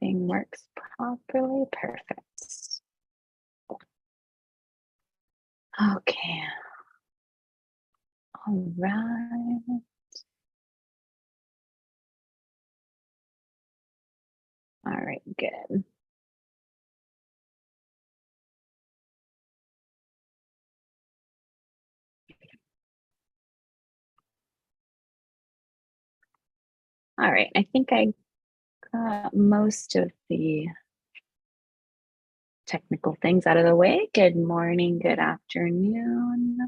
Everything works properly. Perfect. Okay. All right. All right, good. All right. I think I got most of the technical things out of the way. Good morning, good afternoon.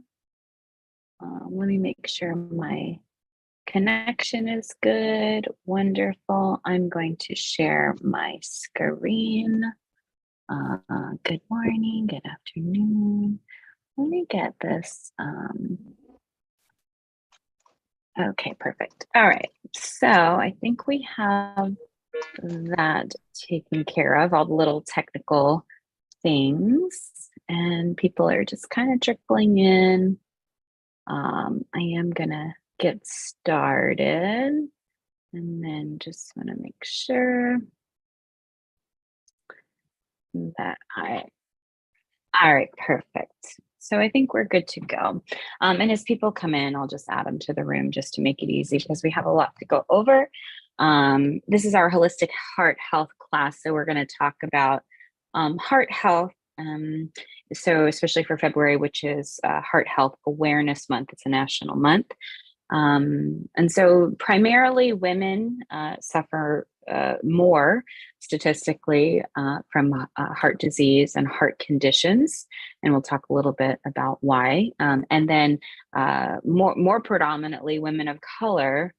Let me make sure my connection is good. Wonderful. I'm going to share my screen. Good morning, good afternoon. Let me get this. Okay, perfect. All right. So I think we have that taken care of, all the little technical things, and people are just kind of trickling in. I am gonna get started and then just want to make sure that all right, perfect. So I think we're good to go. And as people come in, I'll just add them to the room just to make it easy because we have a lot to go over. This is our holistic heart health class. So we're going to talk about heart health. So especially for February, which is Heart Health Awareness Month, it's a national month. And so primarily women suffer more statistically from heart disease and heart conditions. And we'll talk a little bit about why. And then more predominantly, women of color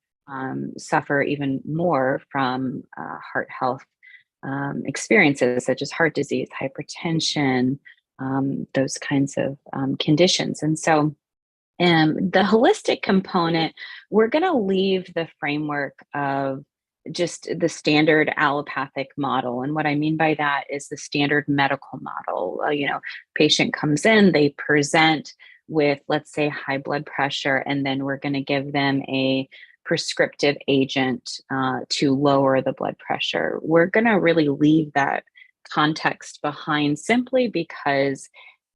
suffer even more from heart health experiences such as heart disease, hypertension, those kinds of conditions. And so the holistic component, we're going to leave the framework of just the standard allopathic model. And what I mean by that is the standard medical model. Patient comes in, they present with, let's say, high blood pressure, and then we're going to give them a prescriptive agent to lower the blood pressure. We're going to really leave that context behind simply because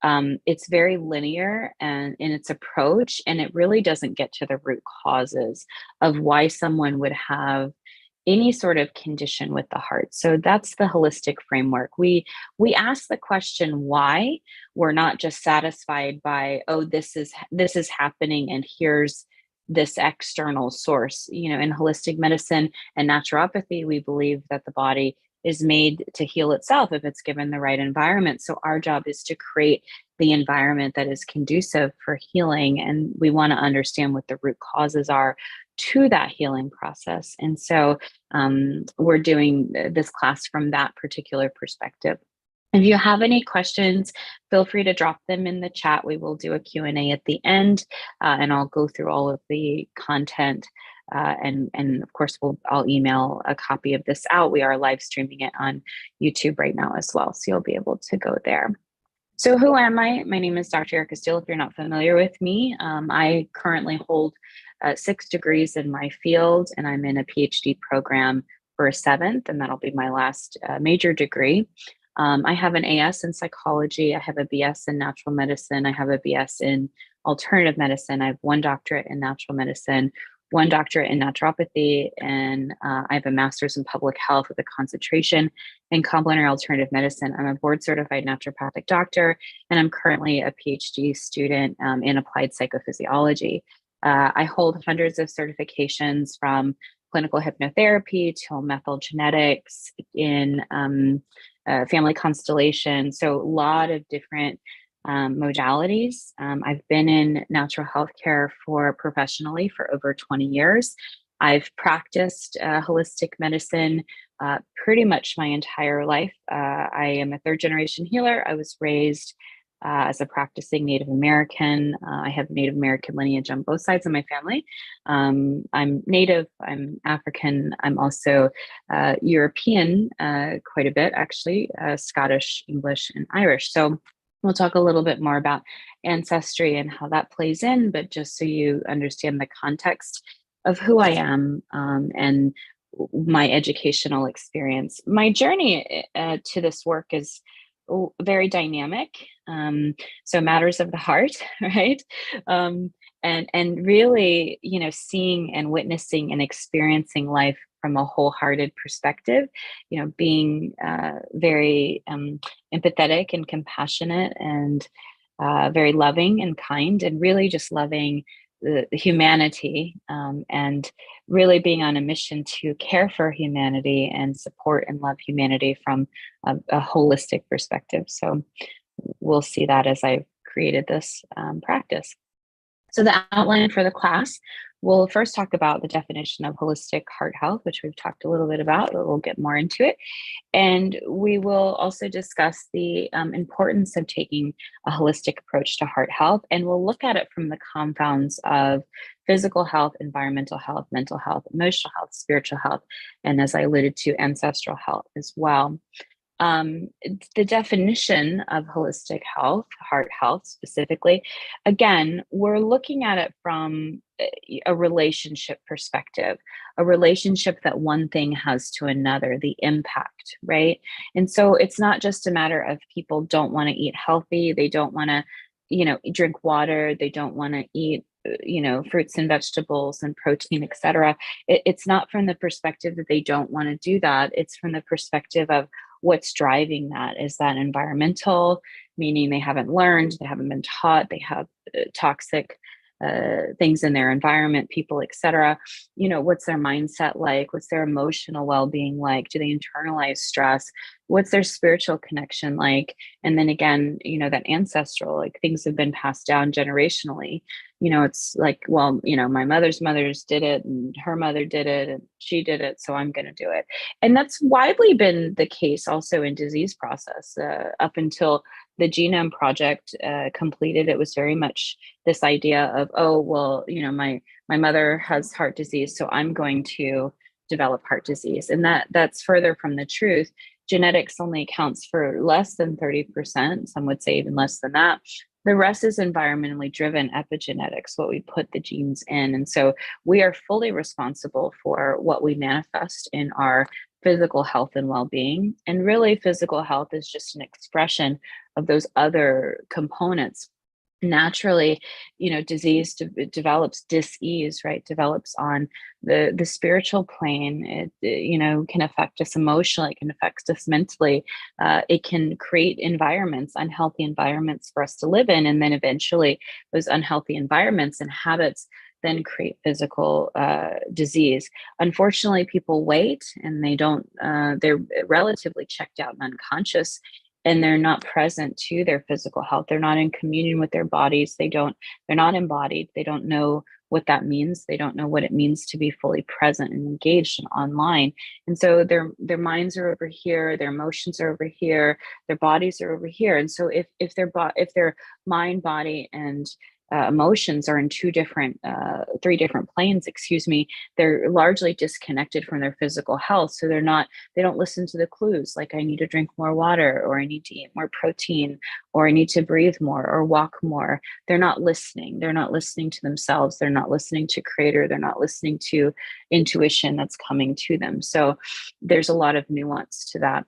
it's very linear and in its approach, and it really doesn't get to the root causes of why someone would have any sort of condition with the heart. So that's the holistic framework. We ask the question why. We're not just satisfied by, oh, this is happening and here's this external source. In holistic medicine and naturopathy, we believe that the body is made to heal itself if it's given the right environment. So our job is to create the environment that is conducive for healing. And we want to understand what the root causes are to that healing process. And so we're doing this class from that particular perspective. If you have any questions, feel free to drop them in the chat. We will do a Q&A at the end, and I'll go through all of the content. And of course, I'll email a copy of this out. We are live streaming it on YouTube right now as well, so you'll be able to go there. So who am I? My name is Dr. Erica Steele. If you're not familiar with me, I currently hold 6 degrees in my field, and I'm in a PhD program for a 7th, and that'll be my last major degree. I have an AS in psychology. I have a BS in natural medicine. I have a BS in alternative medicine. I have 1 doctorate in natural medicine, 1 doctorate in naturopathy, and I have a master's in public health with a concentration in complementary alternative medicine. I'm a board certified naturopathic doctor, and I'm currently a PhD student in applied psychophysiology. I hold hundreds of certifications from clinical hypnotherapy to methyl genetics in family constellation. So a lot of different modalities. I've been in natural health care professionally for over 20 years. I've practiced holistic medicine pretty much my entire life. I am a 3rd generation healer. I was raised as a practicing Native American. I have Native American lineage on both sides of my family. I'm Native, I'm African, I'm also European quite a bit, actually, Scottish, English, and Irish. So we'll talk a little bit more about ancestry and how that plays in, but just so you understand the context of who I am and my educational experience. My journey to this work is very dynamic. So matters of the heart, right? Um, and really, seeing and witnessing and experiencing life from a wholehearted perspective. Being very empathetic and compassionate and very loving and kind, and really just loving the humanity, and really being on a mission to care for humanity and support and love humanity from a holistic perspective. So we'll see that as I've created this practice. So the outline for the class, we'll first talk about the definition of holistic heart health, which we've talked a little bit about, but we'll get more into it. And we will also discuss the importance of taking a holistic approach to heart health. And we'll look at it from the confounds of physical health, environmental health, mental health, emotional health, spiritual health, and as I alluded to, ancestral health as well. The definition of holistic health, heart health specifically, again, we're looking at it from a relationship perspective, a relationship that one thing has to another, the impact, right? And so it's not just a matter of people don't want to eat healthy, they don't want to, drink water, they don't want to eat fruits and vegetables and protein, etc. It's not from the perspective that they don't want to do that. It's from the perspective of what's driving that. Is that environmental, meaning they haven't learned, they haven't been taught, they have toxic things in their environment, people, etc. What's their mindset like? What's their emotional well-being like? Do they internalize stress? What's their spiritual connection like? And then again, that ancestral, like things have been passed down generationally. It's like, well, my mother's mothers did it and her mother did it and she did it, so I'm going to do it. And that's widely been the case also in disease process up until the Genome Project completed. It was very much this idea of, oh, well, my mother has heart disease, so I'm going to develop heart disease. And that's further from the truth. Genetics only accounts for less than 30%. Some would say even less than that. The rest is environmentally driven epigenetics, what we put the genes in. And so we are fully responsible for what we manifest in our physical health and well-being. And really, physical health is just an expression of those other components. Naturally, disease develops dis-ease, right? Develops on the spiritual plane. It can affect us emotionally, it can affect us mentally. It can create environments, unhealthy environments for us to live in, and then eventually those unhealthy environments and habits then create physical disease. Unfortunately, people wait and they don't. They're relatively checked out and unconscious, and they're not present to their physical health. They're not in communion with their bodies. They're not embodied. They don't know what that means. They don't know what it means to be fully present and engaged and online. And so their minds are over here, their emotions are over here, their bodies are over here. And so if their mind, body, and emotions are in three different planes, they're largely disconnected from their physical health. So they don't listen to the clues, like I need to drink more water, or I need to eat more protein, or I need to breathe more or walk more. They're not listening. They're not listening to themselves. They're not listening to creator. They're not listening to intuition that's coming to them. So there's a lot of nuance to that.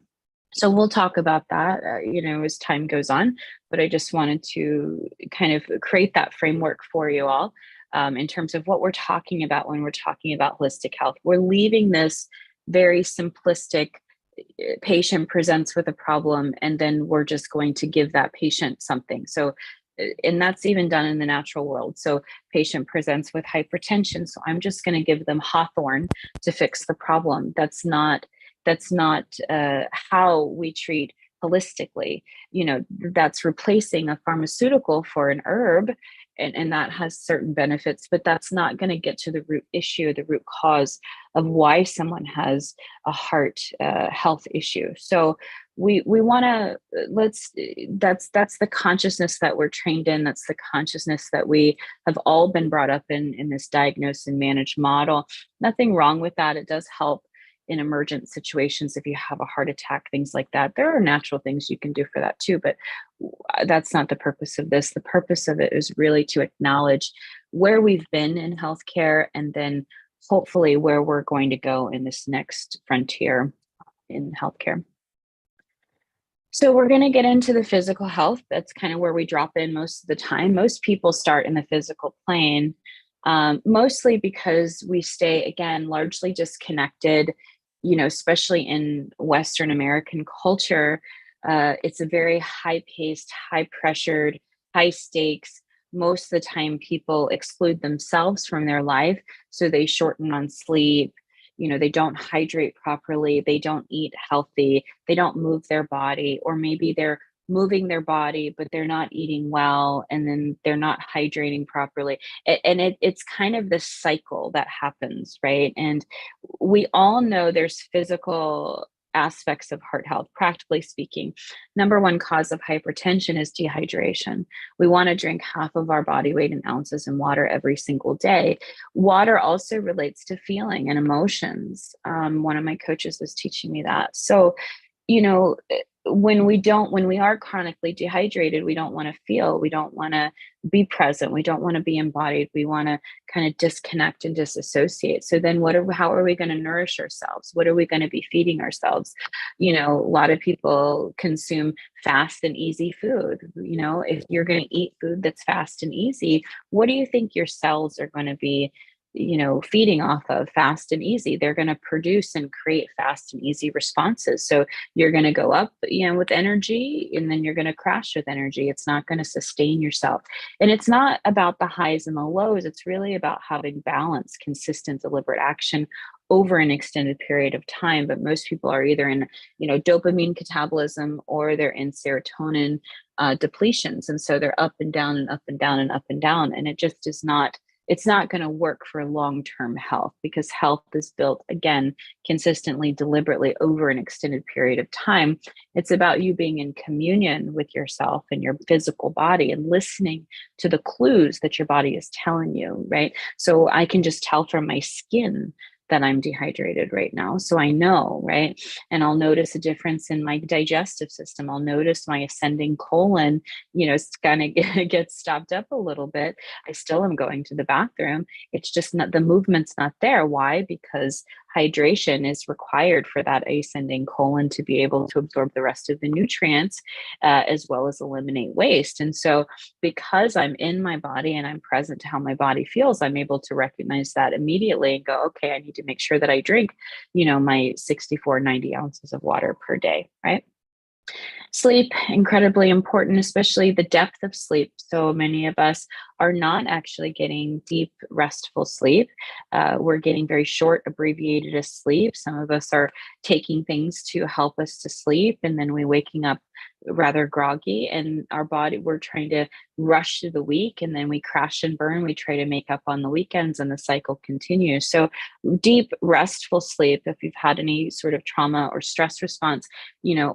So we'll talk about that, as time goes on, but I just wanted to kind of create that framework for you all in terms of what we're talking about when we're talking about holistic health. We're leaving this very simplistic patient presents with a problem, and then we're just going to give that patient something. So, and that's even done in the natural world. So patient presents with hypertension, so I'm just going to give them Hawthorne to fix the problem. That's not how we treat holistically. That's replacing a pharmaceutical for an herb, and that has certain benefits, but that's not going to get to the root issue, the root cause of why someone has a heart health issue. So we want to that's the consciousness that we're trained in. That's the consciousness that we have all been brought up in this diagnose and manage model. Nothing wrong with that. It does help in emergent situations. If you have a heart attack, things like that, there are natural things you can do for that too, but that's not the purpose of this. The purpose of it is really to acknowledge where we've been in healthcare, and then hopefully where we're going to go in this next frontier in healthcare. So we're going to get into the physical health. That's kind of where we drop in most of the time. Most people start in the physical plane, mostly because we stay, again, largely disconnected, especially in Western American culture. It's a very high paced, high pressured, high stakes. Most of the time, people exclude themselves from their life. So they shorten on sleep. They don't hydrate properly. They don't eat healthy. They don't move their body, or maybe they're moving their body, but they're not eating well, and then they're not hydrating properly. It's kind of this cycle that happens, right? And we all know there's physical aspects of heart health, practically speaking. Number one cause of hypertension is dehydration. We want to drink half of our body weight in ounces in water every single day. Water also relates to feeling and emotions. One of my coaches was teaching me that. So, you know, when we are chronically dehydrated, we don't want to feel, we don't want to be present, we don't want to be embodied, we want to kind of disconnect and disassociate. So then how are we going to nourish ourselves? What are we going to be feeding ourselves? A lot of people consume fast and easy food. If you're going to eat food that's fast and easy, what do you think your cells are going to be feeding off of? Fast and easy. They're going to produce and create fast and easy responses. So you're going to go up, with energy, and then you're going to crash with energy. It's not going to sustain yourself. And it's not about the highs and the lows. It's really about having balance, consistent, deliberate action over an extended period of time. But most people are either in, dopamine catabolism, or they're in serotonin depletions. And so they're up and down and up and down and up and down. And it just is not, it's not going to work for long-term health, because health is built, again, consistently, deliberately over an extended period of time. It's about you being in communion with yourself and your physical body, and listening to the clues that your body is telling you, right? So I can just tell from my skin that I'm dehydrated right now. So I know, right? And I'll notice a difference in my digestive system. I'll notice my ascending colon, it's kind of gets stopped up a little bit. I still am going to the bathroom. It's just not, the movement's not there. Why? Because hydration is required for that ascending colon to be able to absorb the rest of the nutrients, as well as eliminate waste. And so because I'm in my body and I'm present to how my body feels, I'm able to recognize that immediately and go, okay, I need to make sure that I drink, my 64, 90 ounces of water per day, right? Sleep, incredibly important, especially the depth of sleep. So many of us are not actually getting deep, restful sleep. We're getting very short, abbreviated sleep. Some of us are taking things to help us to sleep, and then we're waking up rather groggy, and our body, we're trying to rush through the week, and then we crash and burn. We try to make up on the weekends, and the cycle continues. So deep, restful sleep, if you've had any sort of trauma or stress response,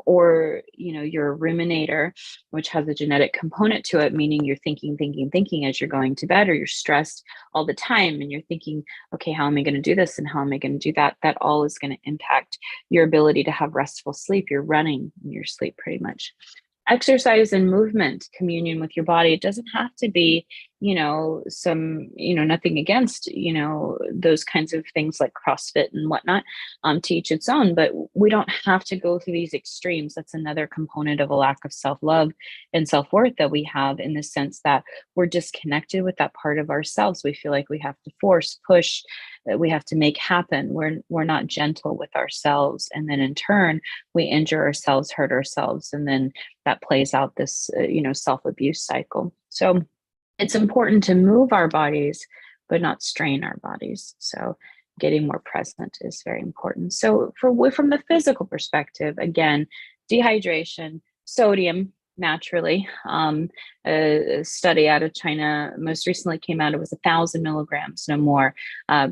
or, you're a ruminator, which has a genetic component to it, meaning you're thinking as you're going to bed, or you're stressed all the time and you're thinking, okay, how am I going to do this? And how am I going to do that? That all is going to impact your ability to have restful sleep. You're running in your sleep pretty much. Exercise and movement, communion with your body. It doesn't have to be, nothing against, those kinds of things like CrossFit and whatnot, to each its own, but we don't have to go through these extremes. That's another component of a lack of self-love and self-worth that we have, in the sense that we're disconnected with that part of ourselves. We feel like we have to force, push, that we have to make happen. We're not gentle with ourselves. And then in turn, we injure ourselves, hurt ourselves. And then that plays out this, self-abuse cycle. So it's important to move our bodies, but not strain our bodies. So getting more present is very important. So from the physical perspective, again, dehydration, sodium, naturally. A study out of China most recently came out, it was 1,000 milligrams, no more.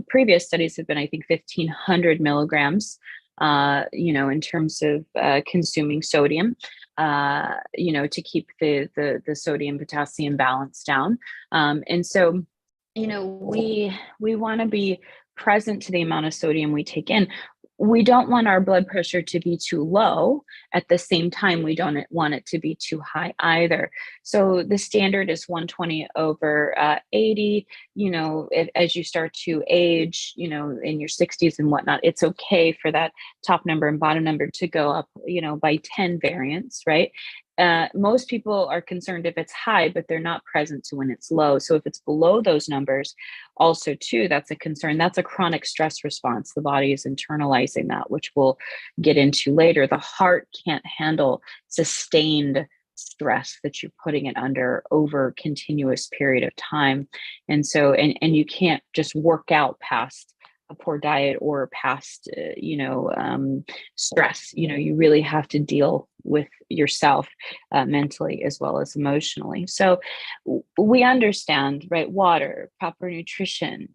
Previous studies have been, I think, 1,500 milligrams, in terms of consuming sodium, to keep the sodium potassium balance down. And so, we want to be present to the amount of sodium we take in. we don't want our blood pressure to be too low. At the same time, we don't want it to be too high either. So the standard is 120 over 80. As you start to age, in your 60s and whatnot, it's okay for that top number and bottom number to go up, by 10 variants, right? Most people are concerned if it's high, but they're not present to when it's low. So if it's below those numbers, also too, that's a concern. That's a chronic stress response. The body is internalizing that, which we'll get into later. The heart can't handle sustained stress that you're putting it under over continuous period of time. And you can't just work out past a poor diet or past stress. You really have to deal with yourself mentally as well as emotionally. So we understand, right? Water, proper nutrition.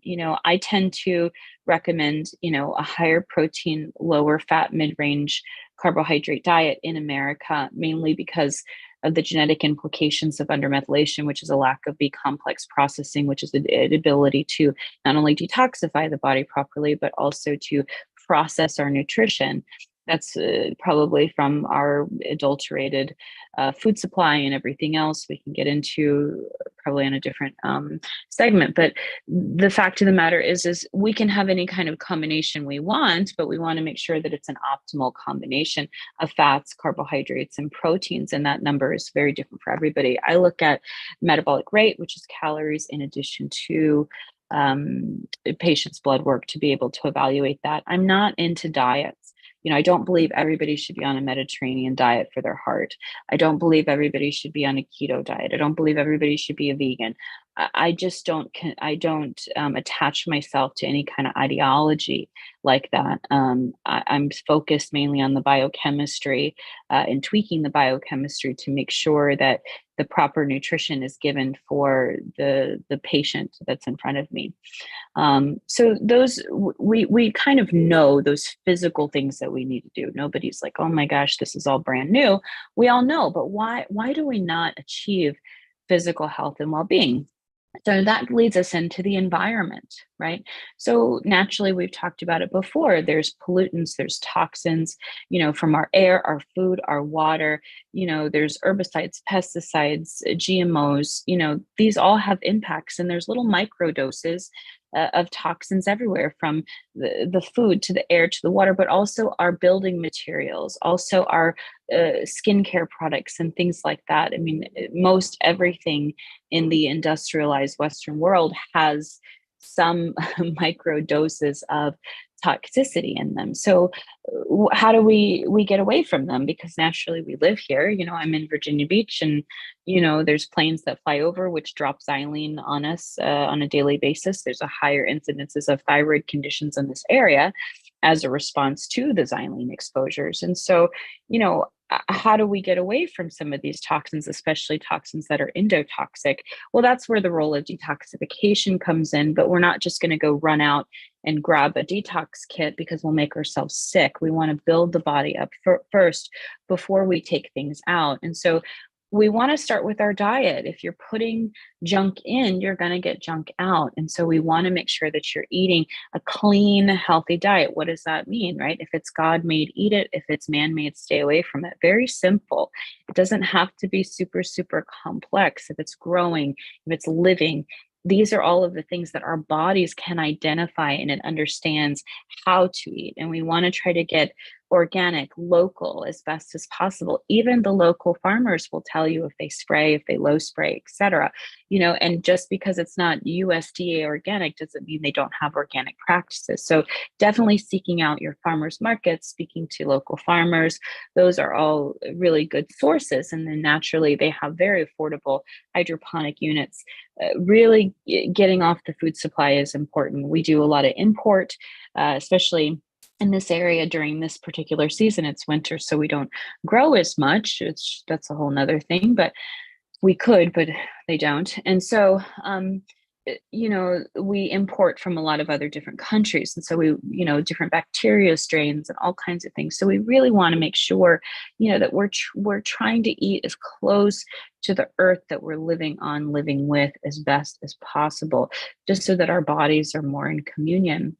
I tend to recommend a higher protein, lower fat, mid-range carbohydrate diet in America, mainly because of the genetic implications of undermethylation, which is a lack of B complex processing, which is the ability to not only detoxify the body properly, but also to process our nutrition. That's probably from our adulterated food supply and everything else we can get into probably in a different segment. But the fact of the matter is we can have any kind of combination we want, but we want to make sure that it's an optimal combination of fats, carbohydrates, and proteins. And that number is very different for everybody. I look at metabolic rate, which is calories in addition to patient's blood work to be able to evaluate that. I'm not into diets. I don't believe everybody should be on a Mediterranean diet for their heart. I don't believe everybody should be on a keto diet. I don't believe everybody should be a vegan. I just don't. I don't attach myself to any kind of ideology like that. I'm focused mainly on the biochemistry and tweaking the biochemistry to make sure that the proper nutrition is given for the patient that's in front of me. So those we kind of know those physical things that we need to do. Nobody's like, oh my gosh, this is all brand new. We all know, but why do we not achieve physical health and well-being? So that leads us into the environment, right? So naturally, we've talked about it before. There's pollutants, there's toxins, from our air, our food, our water, there's herbicides, pesticides, GMOs, these all have impacts, and there's little micro doses of toxins everywhere from the food to the air to the water, but also our building materials, also our skincare products and things like that. I mean, most everything in the industrialized Western world has some micro doses of toxicity in them. So how do we get away from them? Because naturally we live here. I'm in Virginia Beach, and there's planes that fly over which drop xylene on us on a daily basis. There's a higher incidences of thyroid conditions in this area as a response to the xylene exposures. And so, how do we get away from some of these toxins, especially toxins that are endotoxic? Well, that's where the role of detoxification comes in, but we're not just going to go run out and grab a detox kit because we'll make ourselves sick. We want to build the body up first before we take things out. And so we want to start with our diet. If you're putting junk in, you're going to get junk out. And so we want to make sure that you're eating a clean, healthy diet. What does that mean, right? If it's God made, eat it. If it's man made, stay away from it. Very simple. It doesn't have to be super, super complex. If it's growing, if it's living, these are all of the things that our bodies can identify, and it understands how to eat. And we want to try to get organic, local as best as possible. Even the local farmers will tell you if they spray, if they low spray, etc. And just because it's not USDA organic doesn't mean they don't have organic practices. So definitely seeking out your farmers markets, speaking to local farmers, those are all really good sources. And then naturally they have very affordable hydroponic units. Really getting off the food supply is important. We do a lot of import, especially in this area during this particular season. It's winter, so we don't grow as much. That's a whole nother thing, but we could, but they don't. And so, we import from a lot of other different countries. And so we, different bacteria strains and all kinds of things. So we really want to make sure, that we're trying to eat as close to the earth that we're living on, living with as best as possible, just so that our bodies are more in communion.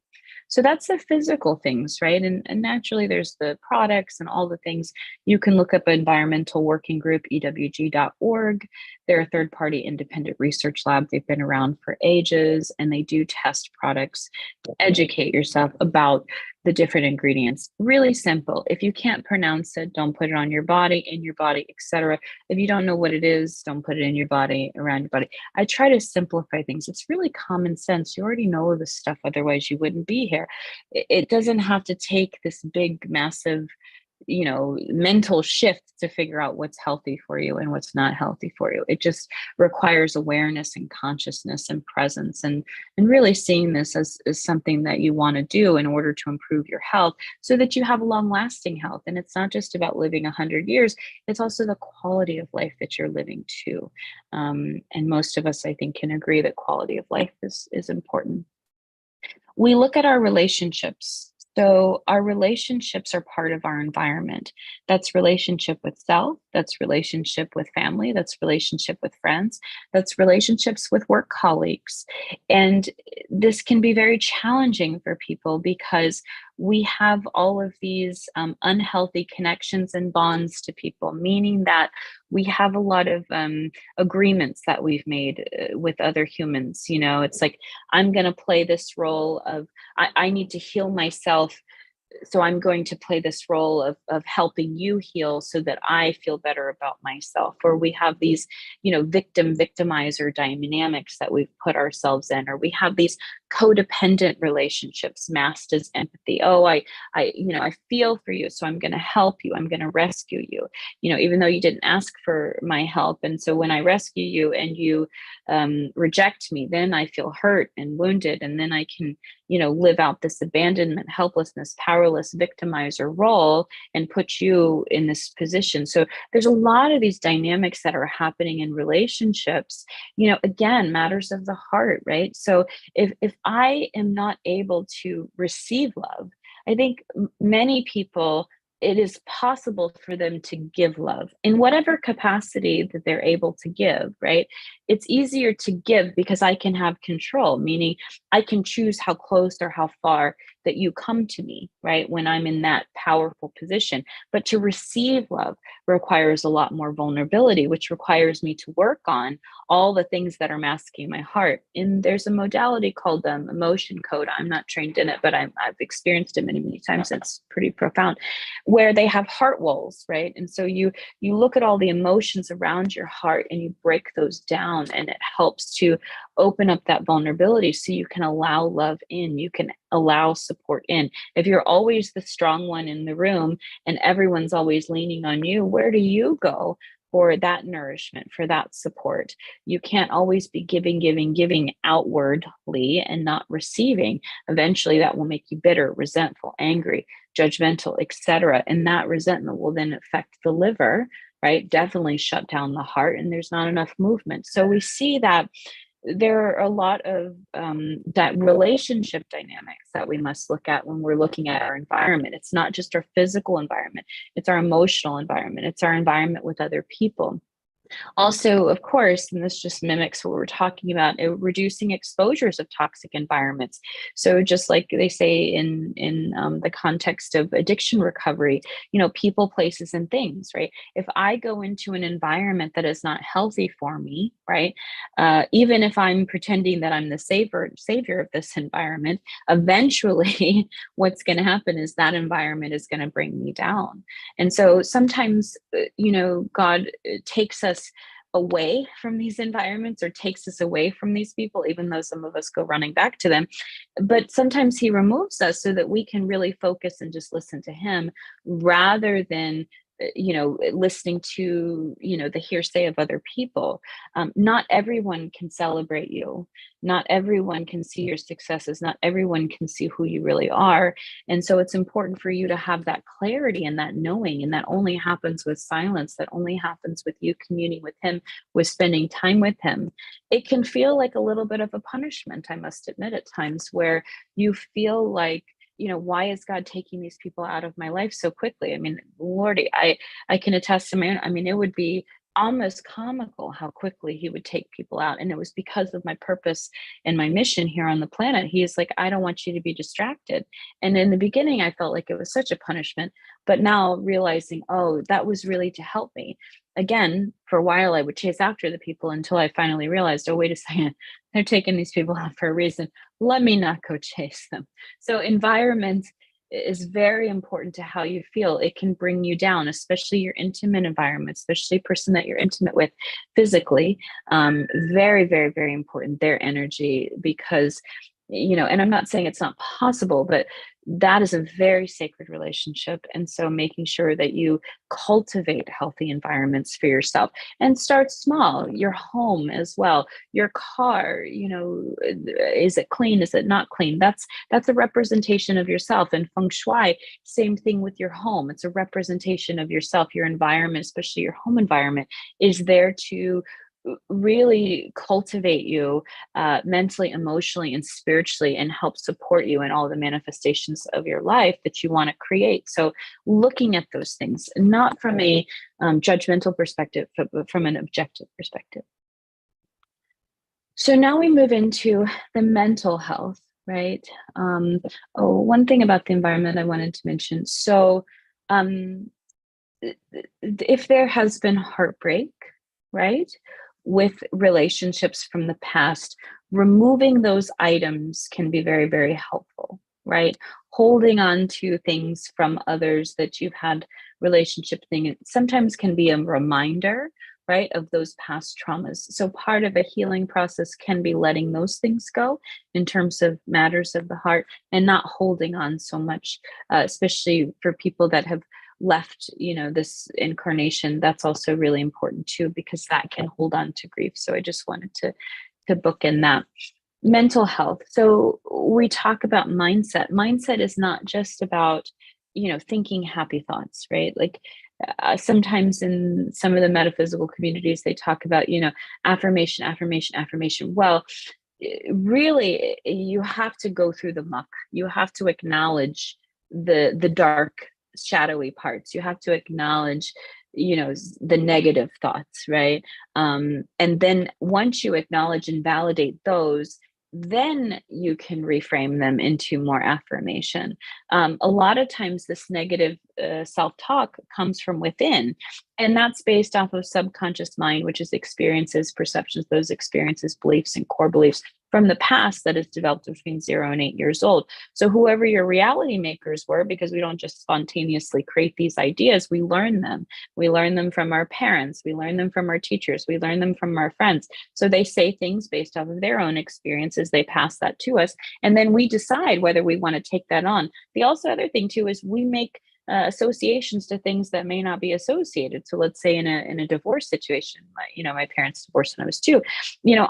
So that's the physical things, right? And naturally, there's the products and all the things. You can look up Environmental Working Group, ewg.org. They're a third party independent research lab. They've been around for ages and they do test products to educate yourself about the different ingredients. Really simple. If you can't pronounce it, don't put it on your body, in your body, etc. If you don't know what it is, don't put it in your body, around your body. I try to simplify things. It's really common sense. You already know this stuff, otherwise you wouldn't be here. It doesn't have to take this big, massive, mental shift to figure out what's healthy for you and what's not healthy for you. It just requires awareness and consciousness and presence, and really seeing this as something that you want to do in order to improve your health so that you have long lasting health. And it's not just about living 100 years, it's also the quality of life that you're living too. And most of us, I think, can agree that quality of life is important. We look at our relationships. So our relationships are part of our environment. That's relationship with self, that's relationship with family, that's relationship with friends, that's relationships with work colleagues. And this can be very challenging for people because we have all of these unhealthy connections and bonds to people, meaning that we have a lot of agreements that we've made with other humans. It's like, I'm going to play this role of, I need to heal myself, so I'm going to play this role of helping you heal so that I feel better about myself. Or we have these, victim victimizer dynamics that we've put ourselves in, or we have these codependent relationships masked as empathy. Oh, I feel for you, so I'm going to help you. I'm going to rescue you, even though you didn't ask for my help. And so when I rescue you and you reject me, then I feel hurt and wounded. And then I can, live out this abandonment, helplessness, powerless victimizer role and put you in this position. So there's a lot of these dynamics that are happening in relationships, again, matters of the heart, right? So if I am not able to receive love, I think many people, it is possible for them to give love in whatever capacity that they're able to give, right? It's easier to give because I can have control, meaning I can choose how close or how far that you come to me, right? When I'm in that powerful position. But to receive love requires a lot more vulnerability, which requires me to work on all the things that are masking my heart. And there's a modality called emotion code. I'm not trained in it, but I've experienced it many, many times. It's pretty profound, where they have heart walls, right? And so you look at all the emotions around your heart and you break those down, and it helps to open up that vulnerability so you can allow love in, you can allow support in. If you're always the strong one in the room and everyone's always leaning on you, where do you go for that nourishment, for that support? You can't always be giving outwardly and not receiving. Eventually that will make you bitter, resentful, angry, judgmental, etc. And that resentment will then affect the liver, right? Definitely shut down the heart, and there's not enough movement. So we see that there are a lot of that relationship dynamics that we must look at when we're looking at our environment. It's not just our physical environment, it's our emotional environment, it's our environment with other people. Also, of course, and this just mimics what we're talking about, reducing exposures of toxic environments. So, just like they say in the context of addiction recovery, people, places, and things, right? If I go into an environment that is not healthy for me, right, even if I'm pretending that I'm the savior of this environment, eventually, what's going to happen is that environment is going to bring me down. And so, sometimes, God takes us away from these environments or takes us away from these people, even though some of us go running back to them. But sometimes he removes us so that we can really focus and just listen to him rather than listening to the hearsay of other people. Not everyone can celebrate you, not everyone can see your successes, not everyone can see who you really are. And so it's important for you to have that clarity and that knowing, and that only happens with silence, that only happens with you communing with him, with spending time with him. It can feel like a little bit of a punishment, I must admit, at times, where you feel like, why is God taking these people out of my life so quickly? I mean, Lordy, I can attest to my own. I mean, it would be almost comical how quickly he would take people out. And it was because of my purpose and my mission here on the planet. He's like, I don't want you to be distracted. And in the beginning, I felt like it was such a punishment. But now realizing, oh, that was really to help me. Again, for a while, I would chase after the people until I finally realized, oh, wait a second, they're taking these people out for a reason. Let me not go chase them. So, environment is very important to how you feel. It can bring you down, especially your intimate environment, especially a person that you're intimate with physically. Very, very, very important, their energy, because, and I'm not saying it's not possible, but that is a very sacred relationship. And so making sure that you cultivate healthy environments for yourself and start small, your home as well, your car, is it clean? Is it not clean? That's a representation of yourself. And feng shui, same thing with your home. It's a representation of yourself. Your environment, especially your home environment, is there to really cultivate you mentally, emotionally, and spiritually, and help support you in all the manifestations of your life that you want to create. So looking at those things, not from a judgmental perspective, but from an objective perspective. So now we move into the mental health, right? One thing about the environment I wanted to mention. So if there has been heartbreak, right, with relationships from the past, removing those items can be very, very helpful, right? Holding on to things from others that you've had relationship thing sometimes can be a reminder, right, of those past traumas. So part of a healing process can be letting those things go in terms of matters of the heart and not holding on so much, especially for people that have left this incarnation. That's also really important too, because that can hold on to grief. So I just wanted to book in that. Mental health. So we talk about mindset is not just about thinking happy thoughts, right? Like sometimes in some of the metaphysical communities they talk about affirmation. Well, really you have to go through the muck. You have to acknowledge the dark, shadowy parts. You have to acknowledge the negative thoughts, right? And then once you acknowledge and validate those, then you can reframe them into more affirmation. A lot of times this negative self-talk comes from within, and that's based off of subconscious mind, which is experiences, perceptions, those experiences, beliefs, and core beliefs from the past that is developed between 0 and 8 years old. So whoever your reality makers were, because we don't just spontaneously create these ideas, we learn them. We learn them from our parents. We learn them from our teachers. We learn them from our friends. So they say things based off of their own experiences. They pass that to us. And then we decide whether we want to take that on. The also other thing too is we make associations to things that may not be associated. So let's say in a divorce situation, my parents divorced when I was 2.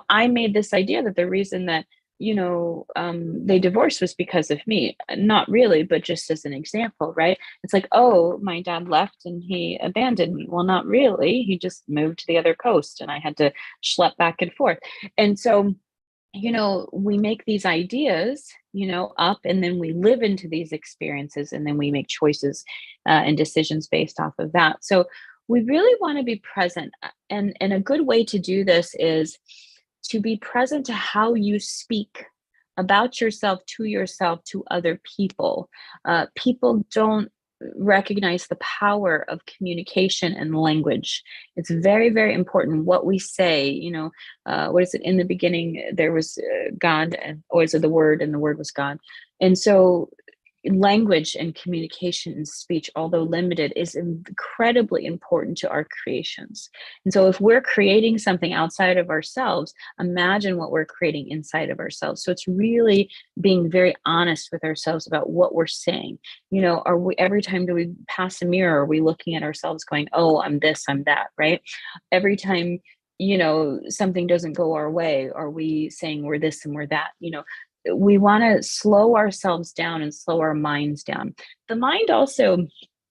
I made this idea that the reason that they divorced was because of me. Not really, but just as an example, right? It's like, oh, my dad left and he abandoned me. Well, not really. He just moved to the other coast and I had to schlep back and forth. And so we make these ideas, up, and then we live into these experiences, and then we make choices and decisions based off of that. So we really want to be present. And a good way to do this is to be present to how you speak about yourself, to other people. People don't recognize the power of communication and language. It's very, very important what we say. What is it? In the beginning, there was God, or is it the Word, and the Word was God. And so language and communication and speech, although limited, is incredibly important to our creations. And so if we're creating something outside of ourselves, imagine what we're creating inside of ourselves. So it's really being very honest with ourselves about what we're saying. Are we, every time do we pass a mirror, are we looking at ourselves going, oh, I'm this, I'm that, right? Every time something doesn't go our way, are we saying we're this and we're that? We want to slow ourselves down and slow our minds down. The mind also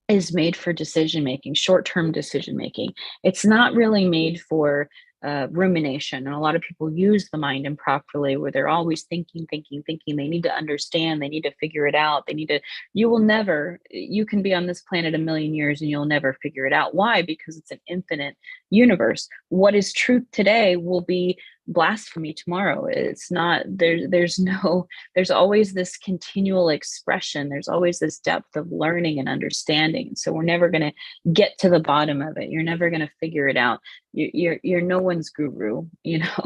is made for decision making, short-term decision making. It's not really made for rumination. And a lot of people use the mind improperly, where they're always thinking. They need to understand, they need to figure it out. You will never, you can be on this planet a million years and you'll never figure it out. Why? Because it's an infinite universe. What is truth today will be blasphemy tomorrow. It's not there. There's always this continual expression. There's always this depth of learning and understanding. So we're never going to get to the bottom of it. You're never going to figure it out. You're no one's guru,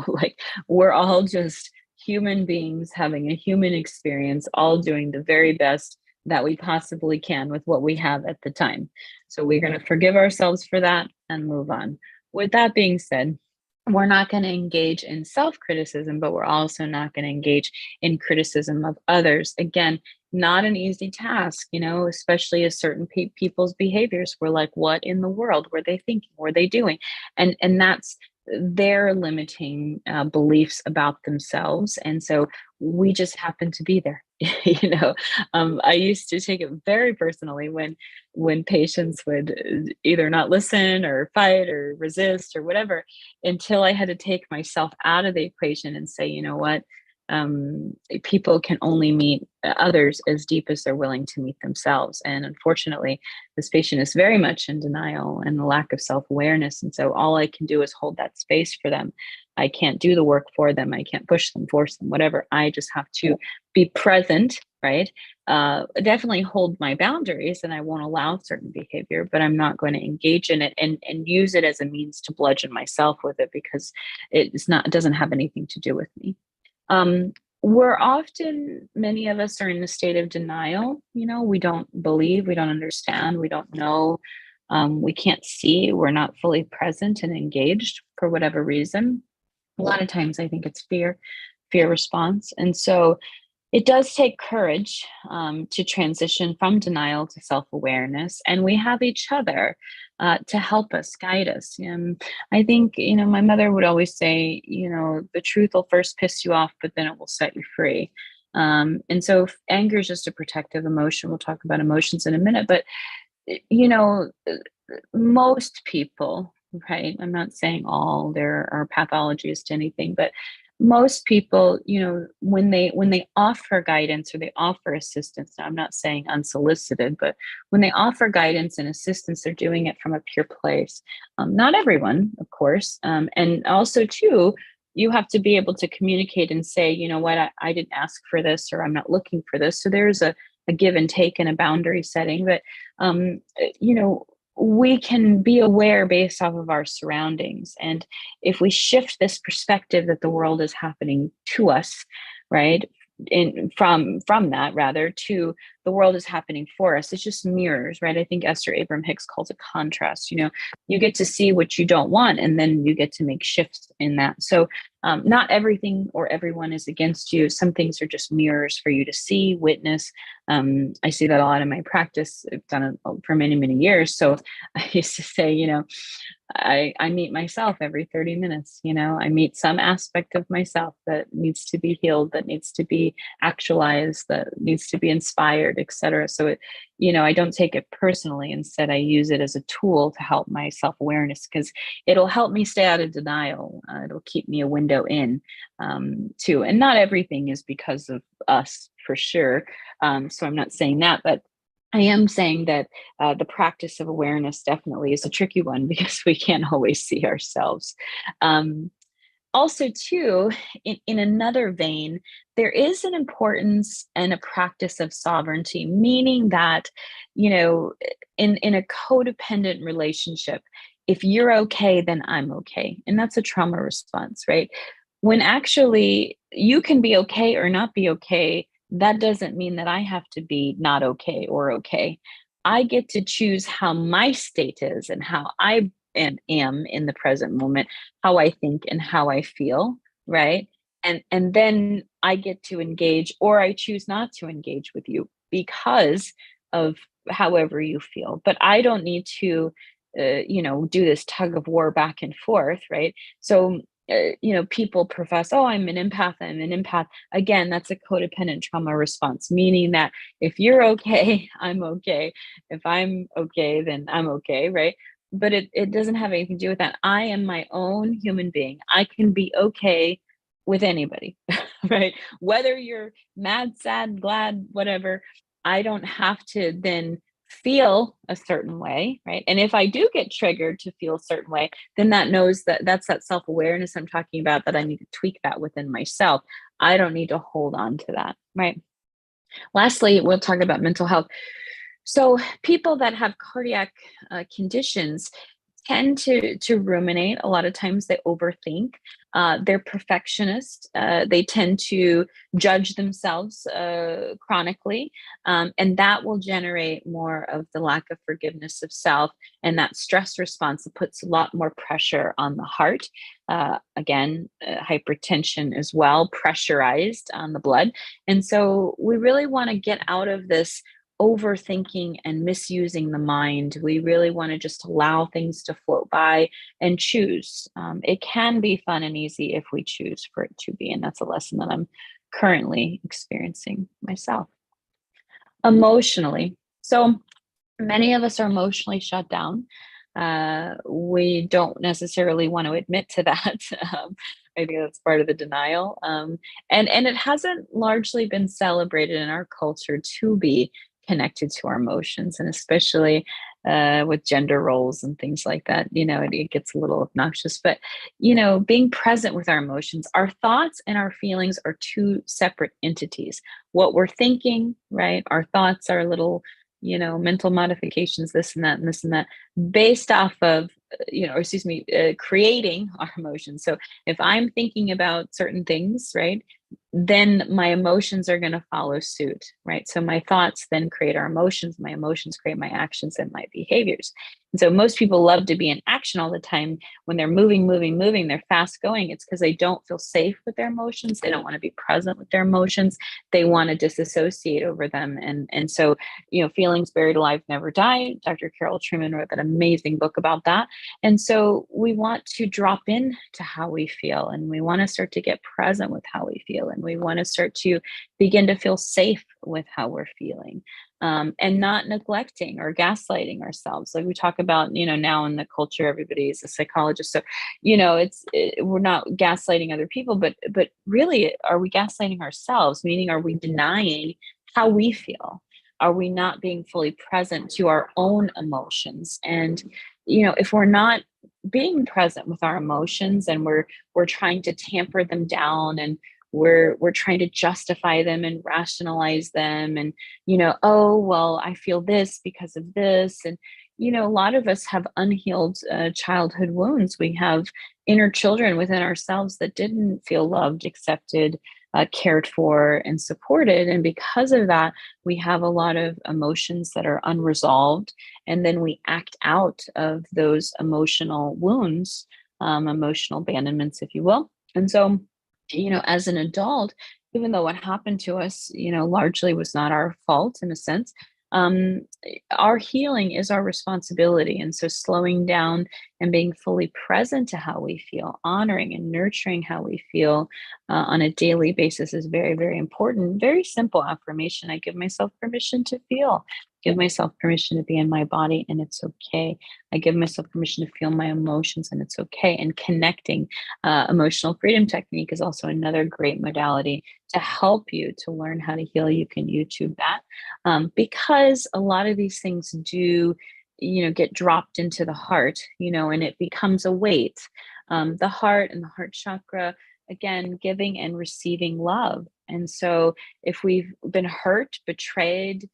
like we're all just human beings having a human experience, all doing the very best that we possibly can with what we have at the time. So we're going to forgive ourselves for that and move on. With that being said, we're not going to engage in self-criticism, but we're also not going to engage in criticism of others. Again, not an easy task, especially as certain people's behaviors. We're like, what in the world were they thinking? Were they doing? And that's their limiting beliefs about themselves. And so we just happen to be there. I used to take it very personally when patients would either not listen or fight or resist or whatever, until I had to take myself out of the equation and say, you know what, people can only meet others as deep as they're willing to meet themselves. And unfortunately, this patient is very much in denial and the lack of self-awareness. And so all I can do is hold that space for them. I can't do the work for them. I can't push them, force them, whatever. I just have to be present, right? Definitely hold my boundaries, and I won't allow certain behavior, but I'm not going to engage in it and use it as a means to bludgeon myself with it, because it doesn't have anything to do with me. Many of us are in a state of denial. We don't believe, we don't understand, we don't know, we can't see, we're not fully present and engaged for whatever reason. A lot of times I think it's fear response. And so it does take courage to transition from denial to self-awareness, and we have each other to help us, guide us. I think, my mother would always say, the truth will first piss you off, but then it will set you free. And so anger is just a protective emotion. We'll talk about emotions in a minute, but, most people, right? I'm not saying all, there are pathologies to anything, but most people, when they offer guidance or they offer assistance, now I'm not saying unsolicited, but when they offer guidance and assistance, they're doing it from a pure place. Not everyone, of course. And also too, you have to be able to communicate and say, you know what, I didn't ask for this, or I'm not looking for this. So there's a give and take and a boundary setting. But, we can be aware based off of our surroundings. And if we shift this perspective that the world is happening to us, right? From that, rather, to the world is happening for us, it's just mirrors, right? I think Esther Abraham Hicks calls it contrast. You get to see what you don't want, and then you get to make shifts in that. So not everything or everyone is against you. Some things are just mirrors for you to see, witness. I see that a lot in my practice. I've done it for many, many years. So I used to say, I meet myself every 30 minutes. I meet some aspect of myself that needs to be healed, that needs to be actualized, that needs to be inspired, etc. So I don't take it personally. Instead, I use it as a tool to help my self-awareness, because it'll help me stay out of denial. It'll keep me a window in too. And not everything is because of us, for sure. So I'm not saying that, but I am saying that the practice of awareness definitely is a tricky one, because we can't always see ourselves. Also, too, in another vein, there is an importance and a practice of sovereignty, meaning that, in a codependent relationship, if you're okay, then I'm okay. And that's a trauma response, right? When actually you can be okay or not be okay, that doesn't mean that I have to be not okay or okay. I get to choose how my state is and how I am in the present moment, how I think and how I feel, right? And then I get to engage, or I choose not to engage with you because of however you feel. But I don't need to, do this tug of war back and forth, right? So people profess, oh, I'm an empath. Again, that's a codependent trauma response, meaning that if you're okay, I'm okay. If I'm okay, then I'm okay, right? but it doesn't have anything to do with that. I am my own human being. I can be okay with anybody, right? Whether you're mad, sad, glad, whatever, I don't have to then feel a certain way, right? And if I do get triggered to feel a certain way, then that knows that that's that self-awareness I'm talking about, that I need to tweak that within myself. I don't need to hold on to that, right? Lastly, we'll talk about mental health. So people that have cardiac conditions tend to ruminate. A lot of times they overthink. They're perfectionists. They tend to judge themselves chronically, and that will generate more of the lack of forgiveness of self and that stress response that puts a lot more pressure on the heart. Again, hypertension as well, pressurized on the blood, and so we really want to get out of this overthinking and misusing the mind. We really want to just allow things to float by and choose. It can be fun and easy if we choose for it to be. And that's a lesson that I'm currently experiencing myself. Emotionally. So many of us are emotionally shut down. We don't necessarily want to admit to that. I think that's part of the denial. And it hasn't largely been celebrated in our culture to be connected to our emotions, and especially with gender roles and things like that. It gets a little obnoxious. But being present with our emotions, our thoughts and our feelings are two separate entities. What we're thinking, right? Our thoughts are little mental modifications, this and that, and this and that, based off of, or excuse me, creating our emotions. So if I'm thinking about certain things, right, then my emotions are going to follow suit, right? So my thoughts then create our emotions, my emotions create my actions and my behaviors. And so most people love to be in action all the time. When they're moving, moving, moving, they're fast going. It's because they don't feel safe with their emotions. They don't want to be present with their emotions. They want to disassociate over them. And so, Feelings Buried Alive Never Die. Dr. Carol Trueman wrote that amazing book about that. And so we want to drop in to how we feel, and we want to start to get present with how we feel, and we want to start to begin to feel safe with how we're feeling. And not neglecting or gaslighting ourselves. Like we talk about, now in the culture, everybody is a psychologist. So, we're not gaslighting other people, but really, are we gaslighting ourselves? Meaning, are we denying how we feel? Are we not being fully present to our own emotions? And, if we're not being present with our emotions, and we're trying to tamper them down, and we're trying to justify them and rationalize them, and oh well, I feel this because of this. And a lot of us have unhealed childhood wounds. We have inner children within ourselves that didn't feel loved, accepted, cared for, and supported. And because of that, we have a lot of emotions that are unresolved. And then we act out of those emotional wounds, emotional abandonments, if you will. And so, as an adult, even though what happened to us, largely was not our fault in a sense, um, our healing is our responsibility. And so slowing down and being fully present to how we feel, honoring and nurturing how we feel on a daily basis is very, very important. Very simple affirmation. I give myself permission to feel. Give myself permission to be in my body, and it's okay. I give myself permission to feel my emotions, and it's okay. And connecting, emotional freedom technique is also another great modality to help you to learn how to heal. You can YouTube that, because a lot of these things do, get dropped into the heart, and it becomes a weight. The heart and the heart chakra, again, giving and receiving love. And so if we've been hurt, betrayed,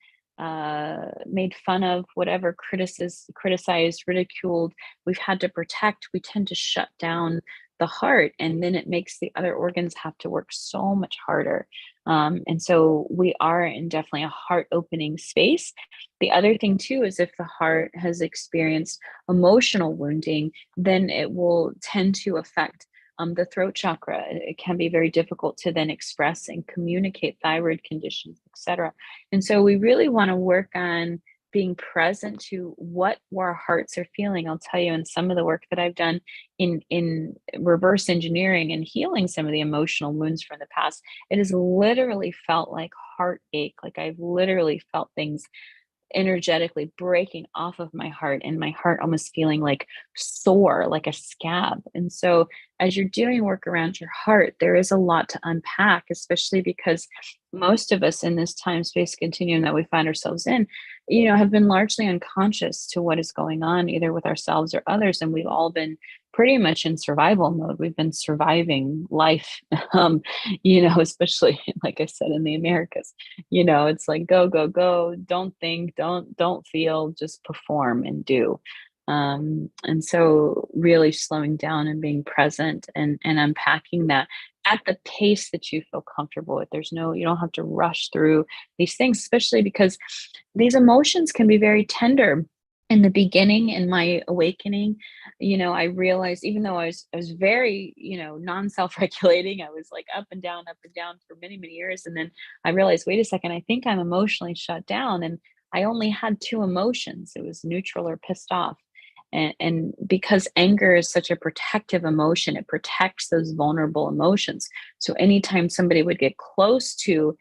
made fun of, whatever, criticized, ridiculed, we've had to protect, we tend to shut down the heart, and then it makes the other organs have to work so much harder. And so we are in definitely a heart opening space. The other thing too is if the heart has experienced emotional wounding, then it will tend to affect the throat chakra. It can be very difficult to then express and communicate thyroid conditions, etc. And so we really want to work on being present to what our hearts are feeling. I'll tell you, in some of the work that I've done in reverse engineering and healing some of the emotional wounds from the past, it has literally felt like heartache. Like I've literally felt things energetically breaking off of my heart, and my heart almost feeling like sore, like a scab. And so, as you're doing work around your heart, there is a lot to unpack, especially because most of us in this time space continuum that we find ourselves in, have been largely unconscious to what is going on, either with ourselves or others. And we've all been pretty much in survival mode. We've been surviving life, especially like I said, in the Americas. It's like go, go, go, don't think, don't feel, just perform and do. And so really slowing down and being present, and unpacking that at the pace that you feel comfortable with. You don't have to rush through these things, especially because these emotions can be very tender. In the beginning, in my awakening, I realized, even though I was very, non-self-regulating, I was like up and down for many, many years. And then I realized, wait a second, I think I'm emotionally shut down. And I only had two emotions. It was neutral or pissed off. And because anger is such a protective emotion, it protects those vulnerable emotions. So anytime somebody would get close to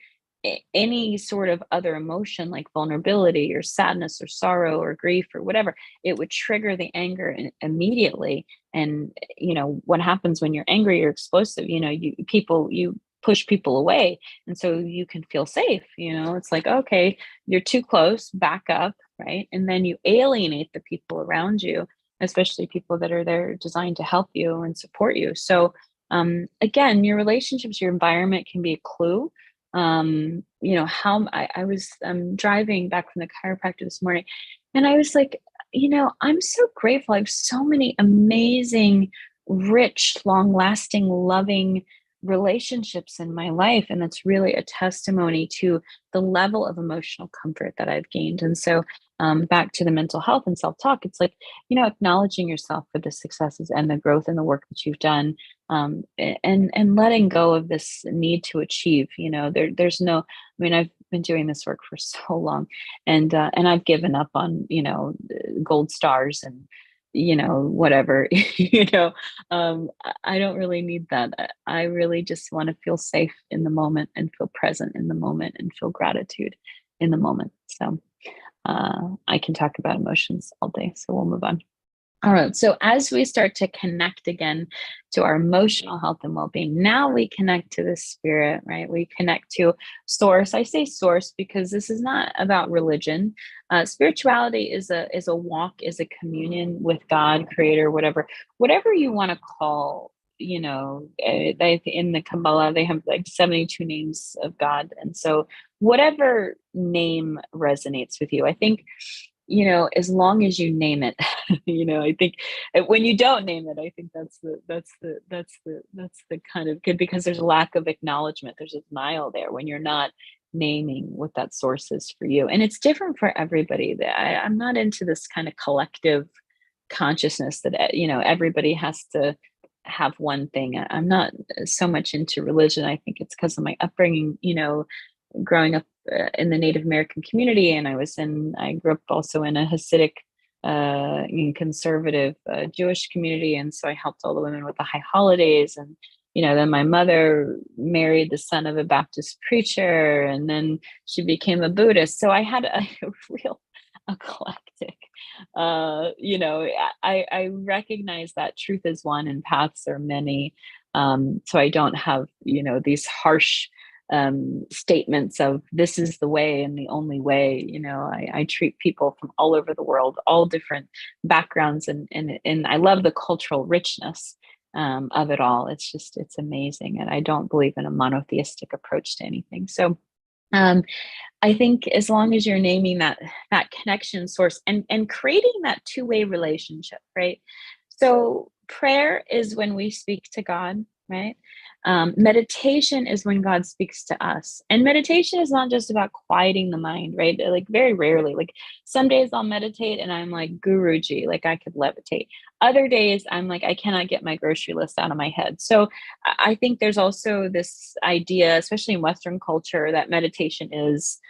any sort of other emotion, like vulnerability or sadness or sorrow or grief or whatever, it would trigger the anger immediately. And what happens when you're angry, you're explosive. You push people away, and so you can feel safe. It's like, okay, you're too close, back up, right? And then you alienate the people around you, especially people that are there designed to help you and support you. So again, your relationships, your environment can be a clue. How I was driving back from the chiropractor this morning, and I was like, I'm so grateful. I have so many amazing, rich, long lasting, loving relationships in my life. And that's really a testimony to the level of emotional comfort that I've gained. And so, back to the mental health and self talk, it's like, acknowledging yourself for the successes and the growth and the work that you've done, and letting go of this need to achieve. There's no, I mean, I've been doing this work for so long, and I've given up on, gold stars and, whatever. I don't really need that. I really just want to feel safe in the moment, and feel present in the moment, and feel gratitude in the moment. So I can talk about emotions all day, so we'll move on. All right. So as we start to connect again to our emotional health and well-being, now we connect to the spirit, right? We connect to source. I say source because this is not about religion. Spirituality is a walk, is a communion with God, Creator, whatever you want to call. In the Kabbalah they have like 72 names of God, and so whatever name resonates with you, I think, as long as you name it. I think when you don't name it, I think that's the kind of good, because there's a lack of acknowledgement. There's a denial there when you're not naming what that source is for you. And it's different for everybody. I'm not into this kind of collective consciousness that, everybody has to have one thing. I'm not so much into religion. I think it's because of my upbringing, growing up in the Native American community, and I grew up also in a Hasidic, conservative Jewish community, and so I helped all the women with the high holidays, and then my mother married the son of a Baptist preacher, and then she became a Buddhist. So I had a real eclectic. I recognize that truth is one and paths are many. So I don't have these harsh statements of this is the way and the only way. I treat people from all over the world, all different backgrounds, and I love the cultural richness of it all. It's amazing, and I don't believe in a monotheistic approach to anything. So um, I think as long as you're naming that connection source, and creating that two-way relationship, right? So prayer is when we speak to God, right? Meditation is when God speaks to us. And meditation is not just about quieting the mind, right? Like very rarely, like some days I'll meditate and I'm like Guruji, like I could levitate. Other days I'm like, I cannot get my grocery list out of my head. So I think there's also this idea, especially in Western culture, that meditation is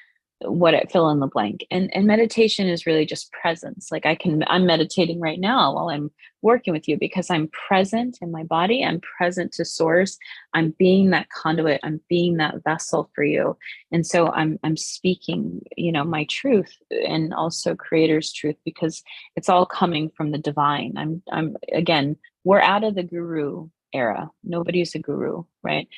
what it fill in the blank. And meditation is really just presence. Like I'm meditating right now while I'm working with you because I'm present in my body. I'm present to source. I'm being that conduit. I'm being that vessel for you. And so I'm speaking, my truth and also creator's truth, because it's all coming from the divine. I'm again, we're out of the guru era. Nobody's a guru, right?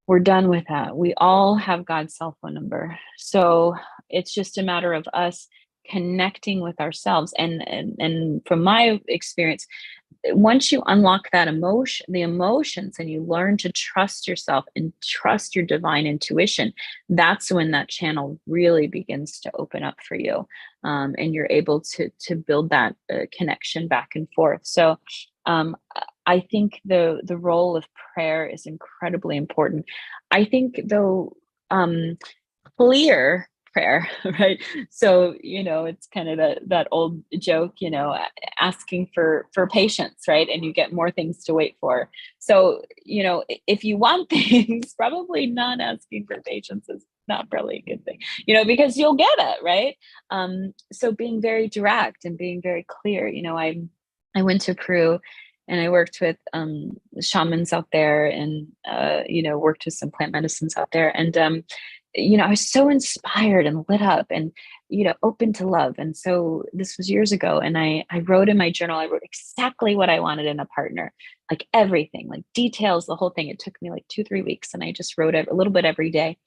We're done with that. We all have God's cell phone number. So it's just a matter of us connecting with ourselves. And from my experience, once you unlock that emotion, the emotions, and you learn to trust yourself and trust your divine intuition, that's when that channel really begins to open up for you. And you're able to build that connection back and forth. So I think the role of prayer is incredibly important. I think though, clear prayer, right? So, it's kind of that old joke, asking for patience, right? And you get more things to wait for. So, if you want things, probably not asking for patience is not really a good thing, because you'll get it, right? So being very direct and being very clear, I went to Peru and I worked with shamans out there, and worked with some plant medicines out there. And I was so inspired and lit up and, open to love. And so this was years ago. And I wrote in my journal, I wrote exactly what I wanted in a partner, like everything, like details, the whole thing. It took me like 2-3 weeks. And I just wrote it a little bit every day.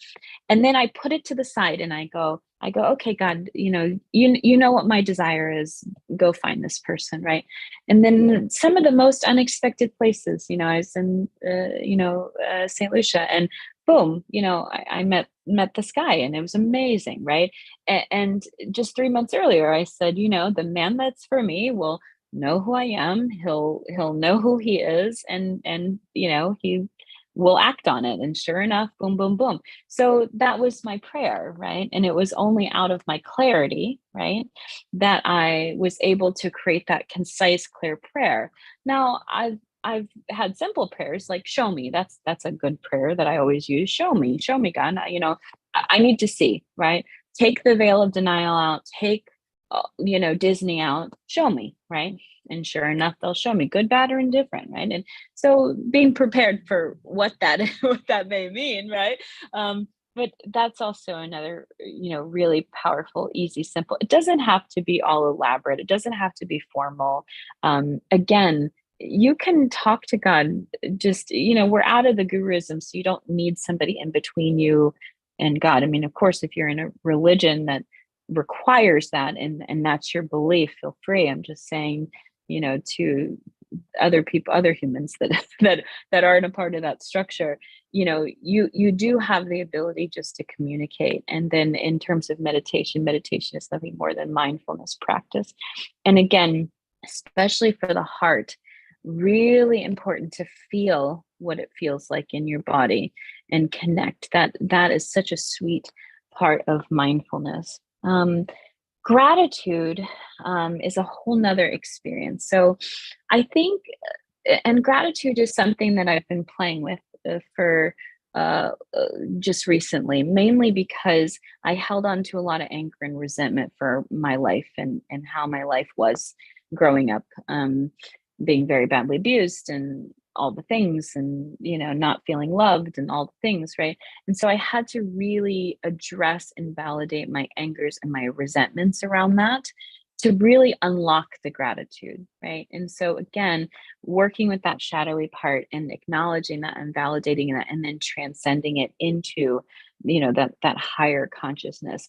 And then I put it to the side and I go, okay, God, you know what my desire is. Go find this person, right? And then some of the most unexpected places, I was in, St. Lucia, and boom, I met this guy, and it was amazing, right? And just 3 months earlier, I said, the man that's for me will know who I am. He'll know who he is, and he will act on it. And sure enough, boom, boom, boom. So that was my prayer, right? And it was only out of my clarity, right, that I was able to create that concise, clear prayer. Now, I've had simple prayers like "show me." That's a good prayer that I always use. Show me, God. I need to see, right? Take the veil of denial out. Take, Disney out. Show me, right? And sure enough, they'll show me, good, bad, or indifferent, right? And so being prepared for what that what that may mean, right? But that's also another, really powerful, easy, simple. It doesn't have to be all elaborate. It doesn't have to be formal. Again, you can talk to God. Just, we're out of the guruism, so you don't need somebody in between you and God. I mean, of course, if you're in a religion that requires that, and that's your belief, feel free. I'm just saying, to other people, other humans that that aren't a part of that structure, you do have the ability just to communicate. And then in terms of meditation is nothing more than mindfulness practice. And again, especially for the heart, really important to feel what it feels like in your body and connect. That is such a sweet part of mindfulness. Gratitude is a whole nother experience. So I think, and gratitude is something that I've been playing with for just recently, mainly because I held on to a lot of anger and resentment for my life, and how my life was growing up, being very badly abused and all the things, and not feeling loved and all the things, right? And so I had to really address and validate my angers and my resentments around that to really unlock the gratitude, right? And so again, working with that shadowy part and acknowledging that and validating that, and then transcending it into, that higher consciousness.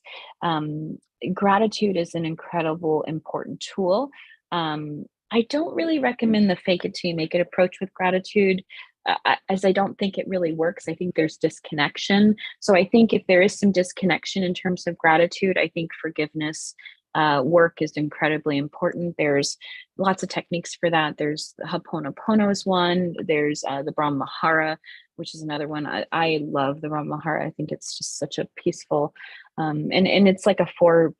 Gratitude is an incredible, important tool. I don't really recommend the fake it till you make it approach with gratitude, as I don't think it really works. I think there's disconnection. So I think if there is some disconnection in terms of gratitude, I think forgiveness work is incredibly important. There's lots of techniques for that. There's Ho'oponopono is one. There's the Brahma Mahara, which is another one. I love the Brahma Mahara. I think it's just such a peaceful, and it's like a four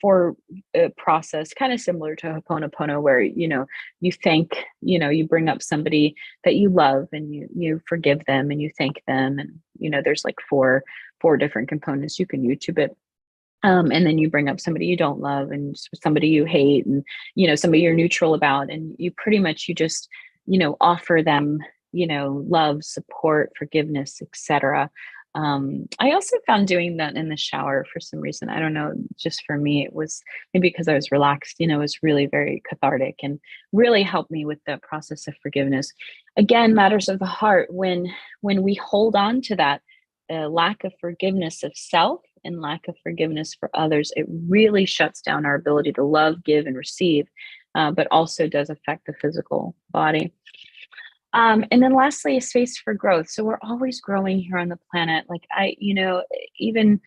process, kind of similar to Ho'oponopono, where you thank, you bring up somebody that you love, and you forgive them and you thank them, and there's like four different components. You can YouTube it. And then you bring up somebody you don't love and somebody you hate and, somebody you're neutral about. And you pretty much, you just, offer them, love, support, forgiveness, etc. I also found doing that in the shower for some reason. I don't know, just for me, it was maybe because I was relaxed, it was really very cathartic and really helped me with the process of forgiveness. Again, matters of the heart. When we hold on to that lack of forgiveness of self and lack of forgiveness for others, it really shuts down our ability to love, give, and receive, but also does affect the physical body. And then lastly, a space for growth. So we're always growing here on the planet. Like even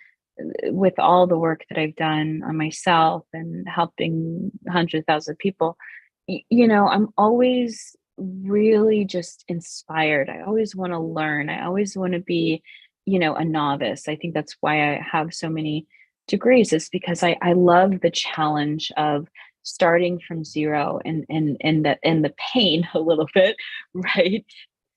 with all the work that I've done on myself and helping hundreds of thousands of people, I'm always really just inspired. I always want to learn. I always want to be, a novice. I think that's why I have so many degrees, is because I love the challenge of starting from zero and the pain a little bit, right?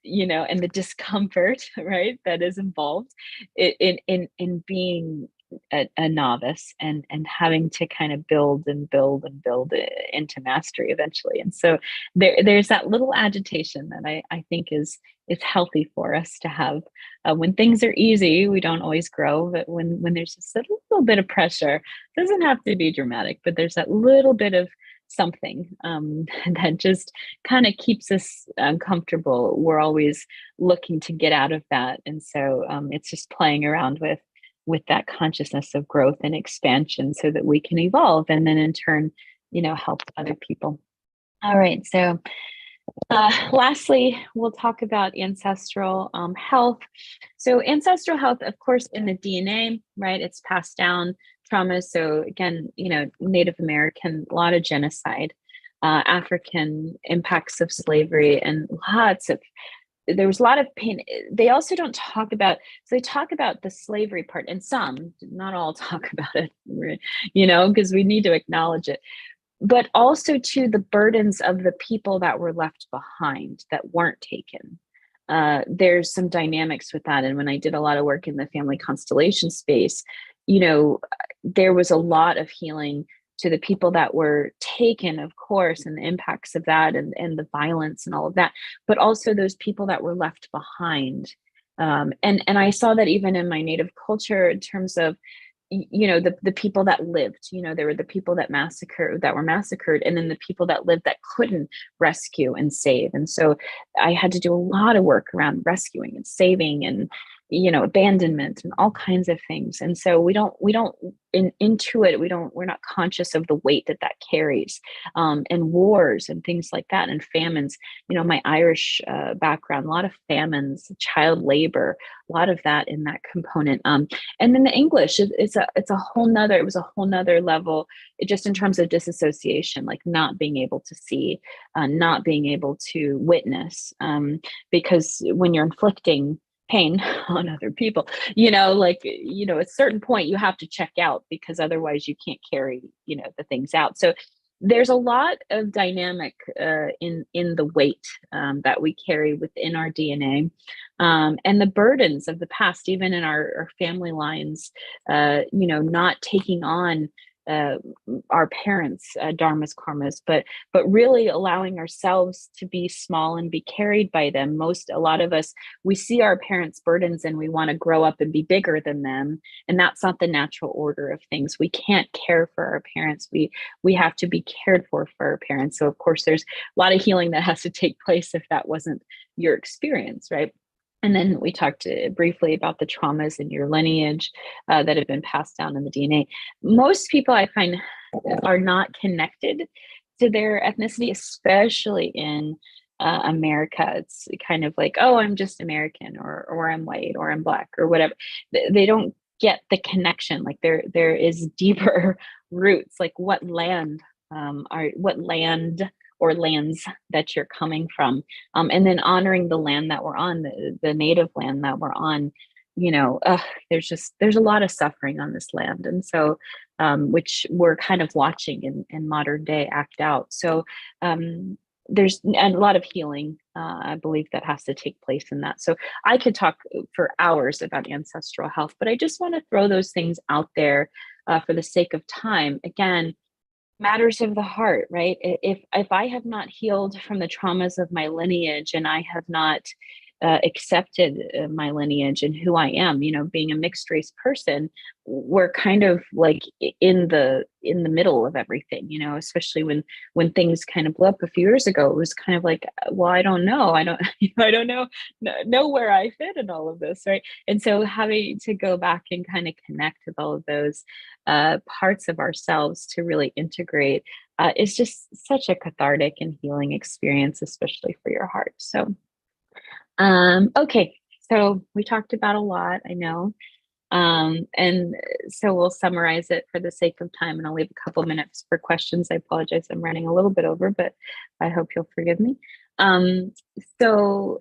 And the discomfort, right, that is involved in being a novice and having to kind of build and build and build it into mastery eventually. And so there's that little agitation that I think is healthy for us to have. When things are easy, we don't always grow, but when there's just a little bit of pressure, it doesn't have to be dramatic, but there's that little bit of something that just kind of keeps us uncomfortable. We're always looking to get out of that. And so it's just playing around with that consciousness of growth and expansion so that we can evolve and then in turn, help other people. All right. So lastly, we'll talk about ancestral health. So ancestral health, of course, in the DNA, right? It's passed down traumas. So again, Native American, a lot of genocide, African impacts of slavery, and there was a lot of pain. They also don't talk about, so they talk about the slavery part, and some, not all, talk about it, because we need to acknowledge it. But also to the burdens of the people that were left behind that weren't taken. There's some dynamics with that. And when I did a lot of work in the family constellation space, there was a lot of healing to the people that were taken, of course, and the impacts of that and the violence and all of that, but also those people that were left behind. And I saw that even in my native culture in terms of, the people that lived, there were the people that were massacred, and then the people that lived that couldn't rescue and save. And so I had to do a lot of work around rescuing and saving and, abandonment and all kinds of things. And so we're not conscious of the weight that carries, and wars and things like that, and famines. My Irish background, a lot of famines, child labor, a lot of that in that component. And then the English, it was a whole nother level, just in terms of disassociation, like not being able to see, not being able to witness, because when you're inflicting pain on other people, at a certain point you have to check out, because otherwise you can't carry, the things out. So there's a lot of dynamic in the weight that we carry within our DNA, and the burdens of the past, even in our family lines, not taking on our parents' dharmas, karmas, but really allowing ourselves to be small and be carried by them. A lot of us, we see our parents' burdens and we want to grow up and be bigger than them, and that's not the natural order of things. We can't care for our parents. We have to be cared for our parents. So of course, there's a lot of healing that has to take place if that wasn't your experience, right? And then we talked briefly about the traumas in your lineage that have been passed down in the DNA. Most people, I find, are not connected to their ethnicity, especially in America. It's kind of like, oh, I'm just American, or I'm white, or I'm Black, or whatever. They don't get the connection. Like there is deeper roots. Like what land or lands that you're coming from, and then honoring the land that we're on, the native land that we're on. There's a lot of suffering on this land, and so which we're kind of watching in modern day act out. So there's a lot of healing, I believe, that has to take place in that. So I could talk for hours about ancestral health, but I just want to throw those things out there for the sake of time. Again, matters of the heart, right? If I have not healed from the traumas of my lineage, and I have not accepted my lineage and who I am, being a mixed race person, we're kind of like in the middle of everything, especially when things kind of blew up a few years ago. It was kind of like, well, I don't know, I don't I don't know where I fit in all of this, right? And so having to go back and kind of connect with all of those parts of ourselves to really integrate is just such a cathartic and healing experience, especially for your heart. So okay, so we talked about a lot, I know. And so we'll summarize it for the sake of time, and I'll leave a couple minutes for questions. I apologize, I'm running a little bit over, but I hope you'll forgive me. So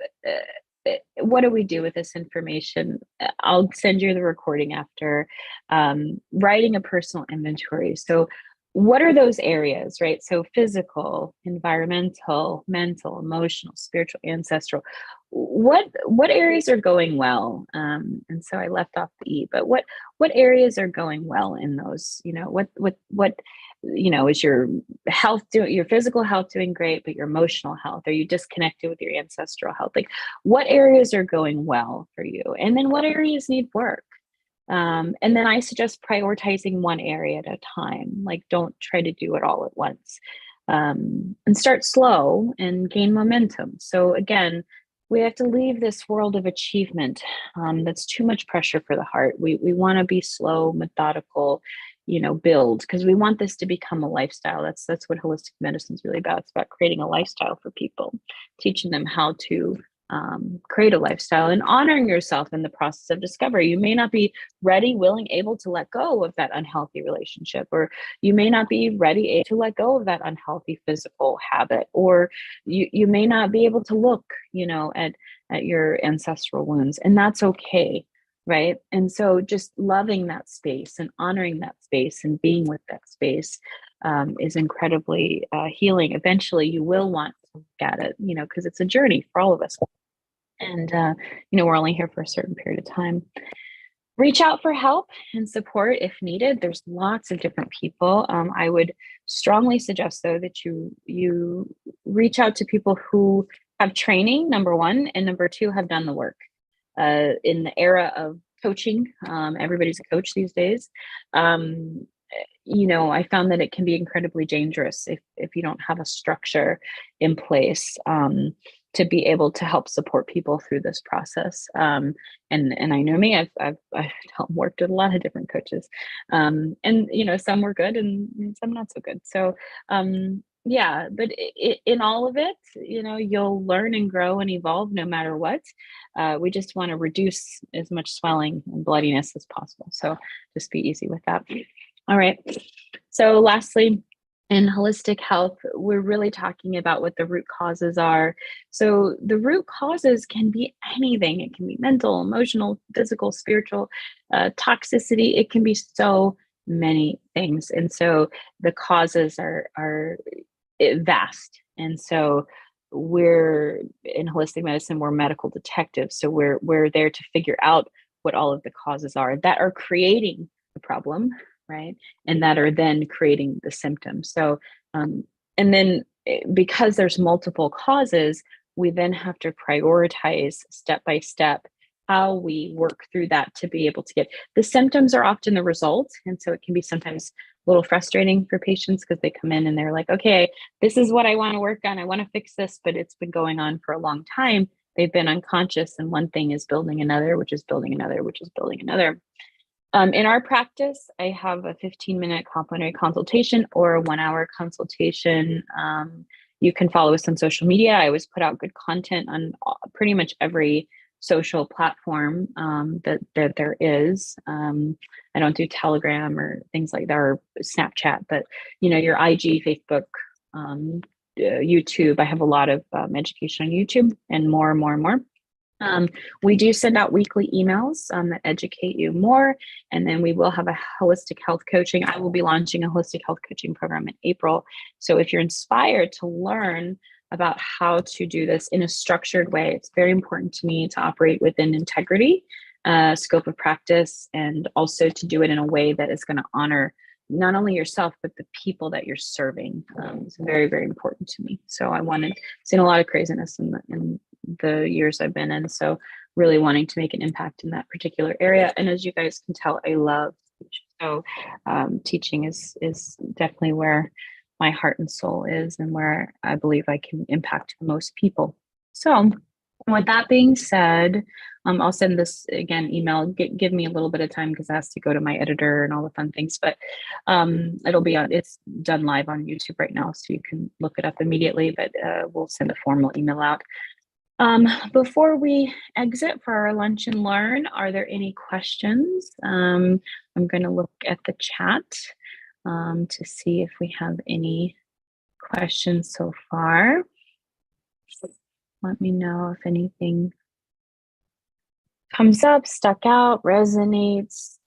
what do we do with this information? I'll send you the recording after. Writing a personal inventory. So what are those areas, right? So physical, environmental, mental, emotional, spiritual, ancestral. What areas are going well? And so I left off the E, but what areas are going well in those? Is your health doing, your physical health doing great, but your emotional health, are you disconnected with your ancestral health? Like, what areas are going well for you, and then what areas need work? And then I suggest prioritizing one area at a time. Like, don't try to do it all at once. And start slow and gain momentum. So again, we have to leave this world of achievement. That's too much pressure for the heart. We want to be slow, methodical, build, because we want this to become a lifestyle. That's what holistic medicine is really about. It's about creating a lifestyle for people, teaching them how to create a lifestyle, and honoring yourself in the process of discovery. You may not be ready, willing, able to let go of that unhealthy relationship, or you may not be ready to let go of that unhealthy physical habit, or you may not be able to look, at your ancestral wounds, and that's okay, right? And so just loving that space and honoring that space and being with that space is incredibly healing. Eventually, you will want to look at it, because it's a journey for all of us. And, we're only here for a certain period of time. Reach out for help and support if needed. There's lots of different people. I would strongly suggest, though, that you reach out to people who have training, number one, and number two, have done the work. In the era of coaching, everybody's a coach these days. I found that it can be incredibly dangerous if you don't have a structure in place to be able to help support people through this process. And I know me, I've worked with a lot of different coaches, and some were good and some not so good. So yeah, but in all of it, you'll learn and grow and evolve no matter what. We just want to reduce as much swelling and bloodiness as possible. So just be easy with that. All right. So lastly, in holistic health, we're really talking about what the root causes are. So the root causes can be anything. It can be mental, emotional, physical, spiritual, toxicity. It can be so many things. And so the causes are vast. And so we're in holistic medicine, we're medical detectives. So we're there to figure out what all of the causes are that are creating the problem, right? And that are then creating the symptoms. So, and then because there's multiple causes, we then have to prioritize step by step how we work through that to be able to get the symptoms are often the result. And so it can be sometimes a little frustrating for patients because they come in and they're like, okay, this is what I want to work on. I want to fix this, but it's been going on for a long time. They've been unconscious, and one thing is building another, which is building another, which is building another. In our practice, I have a 15-minute complimentary consultation or a 1-hour consultation. You can follow us on social media. I always put out good content on pretty much every social platform that there is. I don't do Telegram or things like that, or Snapchat, but your IG, Facebook, YouTube. I have a lot of education on YouTube, and more and more and more. We do send out weekly emails that educate you more, and then we will have a holistic health coaching. I will be launching a holistic health coaching program in April. So if you're inspired to learn about how to do this in a structured way, it's very important to me to operate within integrity. scope of practice, and also to do it in a way that is going to honor not only yourself, but the people that you're serving. It's very, very important to me. So I wanted, seen a lot of craziness in the years I've been in. So really wanting to make an impact in that particular area. And as you guys can tell, I love teaching. So teaching is definitely where my heart and soul is, and where I believe I can impact most people. So with that being said, I'll send this again email. Give me a little bit of time because I have to go to my editor and all the fun things. But it'll be on. It's done live on YouTube right now, so you can look it up immediately. But we'll send a formal email out. Before we exit for our lunch and learn, are there any questions? I'm going to look at the chat to see if we have any questions so far. Let me know if anything comes up, stuck out, resonates.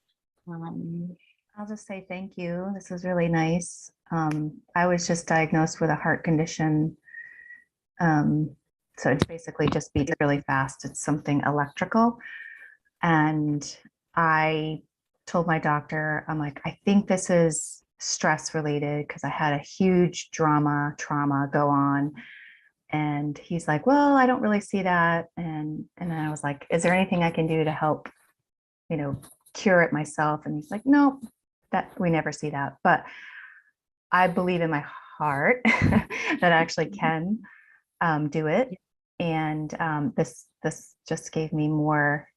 I'll just say thank you. This was really nice. I was just diagnosed with a heart condition. So it basically just beats really fast. It's something electrical. And I told my doctor, I'm like, I think this is stress related because I had a huge trauma go on. And he's like, well, I don't really see that. And then I was like, is there anything I can do to help, cure it myself? And he's like, no, that we never see that. But I believe in my heart that I actually can do it. And this just gave me more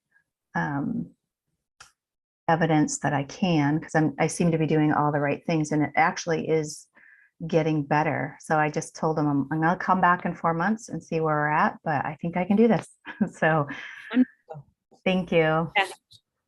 evidence that I can, because I seem to be doing all the right things, and it actually is getting better. So I just told him I'm gonna come back in 4 months and see where we're at, but I think I can do this. So thank you.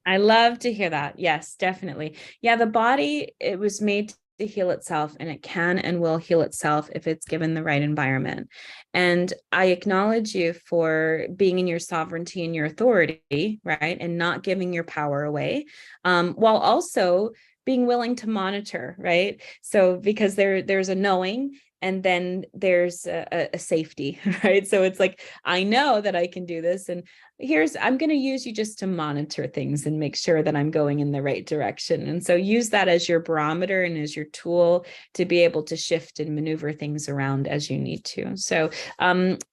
I love to hear that. Yes, definitely. Yeah, the body, it was made to heal itself, and it can and will heal itself if it's given the right environment. And I acknowledge you for being in your sovereignty and your authority, right? And not giving your power away, while also being willing to monitor, right? So because there's a knowing, and then there's a safety, right? So it's like, I know that I can do this, and I'm going to use you just to monitor things and make sure that I'm going in the right direction. And so use that as your barometer and as your tool to be able to shift and maneuver things around as you need to. So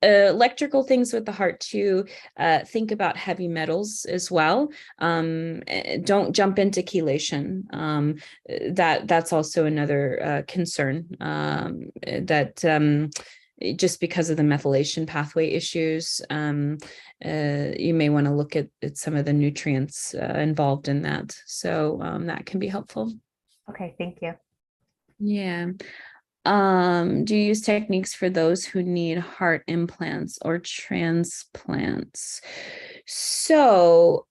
electrical things with the heart too, think about heavy metals as well. Don't jump into chelation. That's also another concern, that just because of the methylation pathway issues, you may want to look at some of the nutrients involved in that. So that can be helpful. Okay, thank you. Yeah. Do you use techniques for those who need heart implants or transplants? So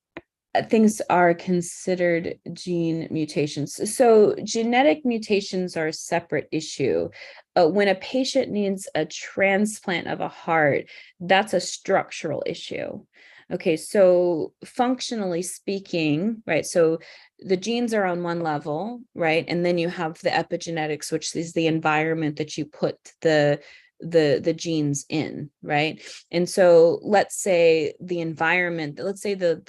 things are considered gene mutations. So genetic mutations are a separate issue. When a patient needs a transplant of a heart, that's a structural issue. Okay, so functionally speaking, right? So the genes are on one level, right? And then you have the epigenetics, which is the environment that you put the genes in, right? And so let's say the environment, let's say the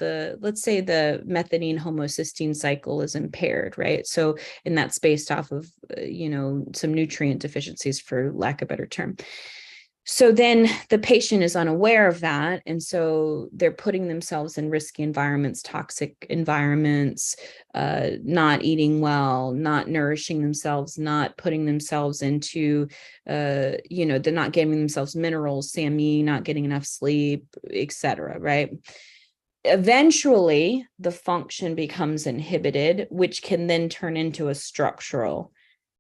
methionine homocysteine cycle is impaired, right? So, and that's based off of some nutrient deficiencies, for lack of a better term. So then the patient is unaware of that. And so they're putting themselves in risky environments, toxic environments, not eating well, not nourishing themselves, not putting themselves into, they're not giving themselves minerals, SAMe, not getting enough sleep, etc. Right? Eventually, the function becomes inhibited, which can then turn into a structural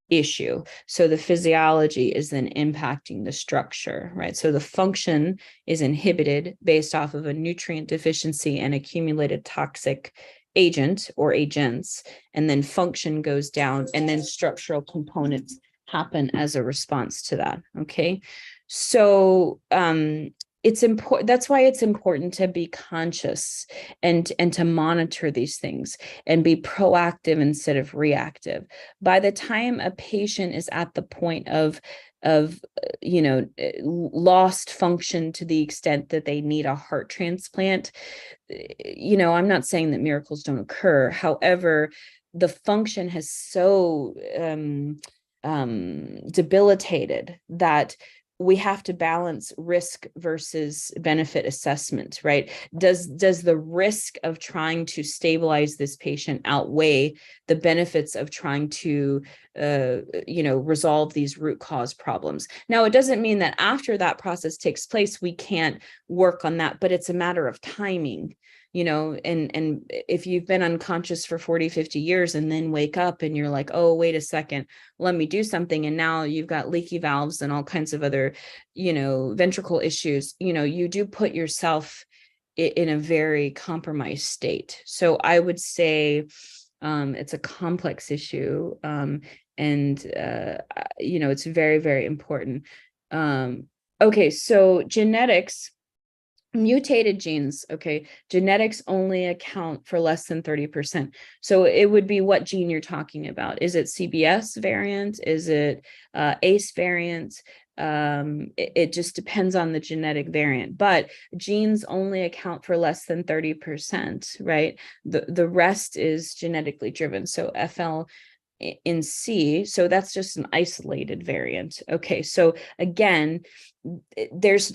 issue. So the physiology is then impacting the structure, right? So the function is inhibited based off of a nutrient deficiency and accumulated toxic agent or agents, and then function goes down, and then structural components happen as a response to that. Okay. So it's important. That's why it's important to be conscious and to monitor these things and be proactive instead of reactive. By the time a patient is at the point of lost function to the extent that they need a heart transplant. I'm not saying that miracles don't occur. However, the function has so debilitated that we have to balance risk versus benefit assessment, right? Does the risk of trying to stabilize this patient outweigh the benefits of trying to resolve these root cause problems? Now, it doesn't mean that after that process takes place, we can't work on that, but it's a matter of timing. And if you've been unconscious for 40, 50 years and then wake up and you're like, oh, wait a second, let me do something. And now you've got leaky valves and all kinds of other, ventricle issues, you do put yourself in a very compromised state. So I would say it's a complex issue. And it's very, very important. Okay, so genetics. Mutated genes, okay, genetics only account for less than 30%. So it would be what gene you're talking about. Is it CBS variant? Is it ACE variant? It just depends on the genetic variant, but genes only account for less than 30%, right? The rest is genetically driven. So FL in C, so that's just an isolated variant. Okay, so again, there's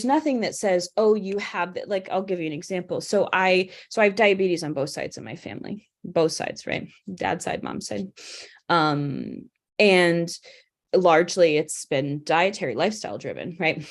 nothing that says, oh, you have that. Like, I'll give you an example. So I have diabetes on both sides of my family, both sides, right? Dad's side, mom's side. And largely it's been dietary lifestyle driven, right?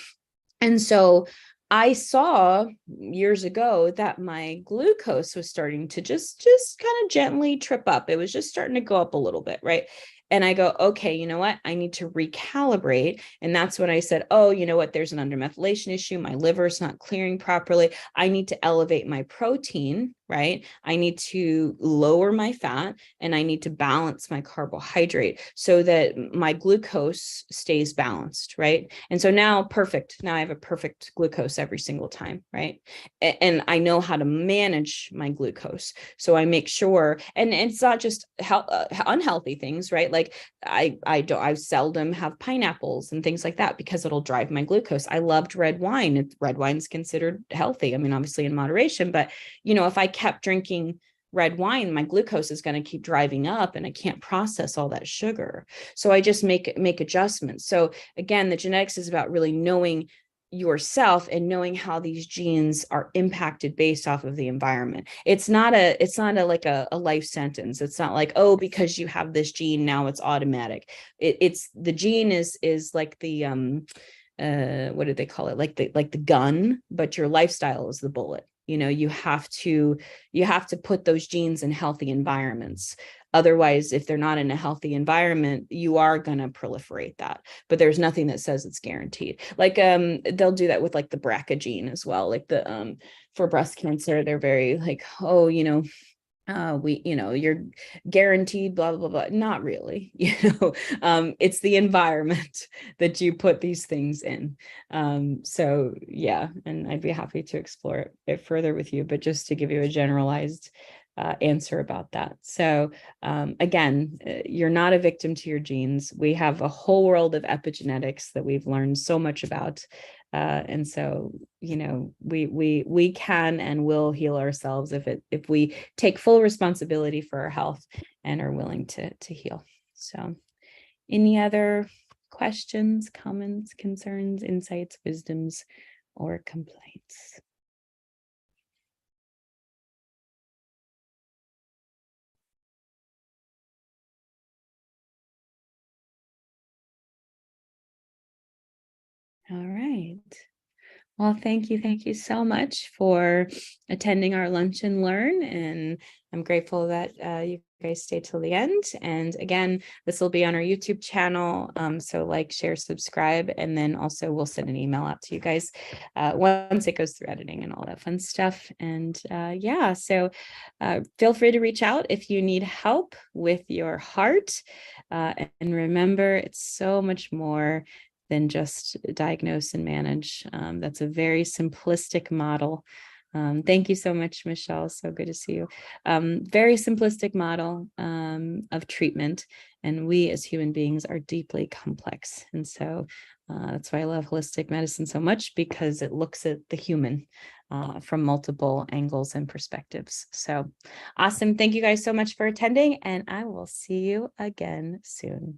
And so I saw years ago that my glucose was starting to just kind of gently trip up. It was just starting to go up a little bit, right? And I go, okay, you know what? I need to recalibrate. And that's when I said, oh, you know what? There's an undermethylation issue. My liver's not clearing properly. I need to elevate my protein, right? I need to lower my fat and I need to balance my carbohydrate so that my glucose stays balanced, right? And so now, perfect. Now I have a perfect glucose every single time, right? And I know how to manage my glucose. So I make sure, and it's not just unhealthy things, right? Like I seldom have pineapples and things like that because it'll drive my glucose. I loved red wine. Red wine's considered healthy. I mean, obviously in moderation, but if I kept drinking red wine, my glucose is going to keep driving up and I can't process all that sugar. So I just make adjustments. So again, the genetics is about really knowing yourself and knowing how these genes are impacted based off of the environment. It's not a life sentence. It's not like, oh, because you have this gene, now it's automatic. It's the gene is like the what do they call it? Like the gun, but your lifestyle is the bullet. You have to put those genes in healthy environments. Otherwise, if they're not in a healthy environment, you are going to proliferate that. But there's nothing that says it's guaranteed. Like they'll do that with like the BRCA gene as well. Like the for breast cancer, they're very like, oh, you're guaranteed blah blah blah. Not really. It's the environment that you put these things in. So yeah, and I'd be happy to explore it further with you, but just to give you a generalized answer about that. So again, you're not a victim to your genes. We have a whole world of epigenetics that we've learned so much about. And so, we can and will heal ourselves if we take full responsibility for our health and are willing to heal. So any other questions, comments, concerns, insights, wisdoms, or complaints? All right. Well, thank you so much for attending our Lunch and Learn. And I'm grateful that you guys stayed till the end. And again, this will be on our YouTube channel. So like, share, subscribe, and then also we'll send an email out to you guys once it goes through editing and all that fun stuff. And yeah, so feel free to reach out if you need help with your heart. And remember, it's so much more than just diagnose and manage. That's a very simplistic model. Thank you so much, Michelle. So good to see you. Very simplistic model of treatment. And we as human beings are deeply complex. And so that's why I love holistic medicine so much, because it looks at the human from multiple angles and perspectives. So awesome. Thank you guys so much for attending, and I will see you again soon.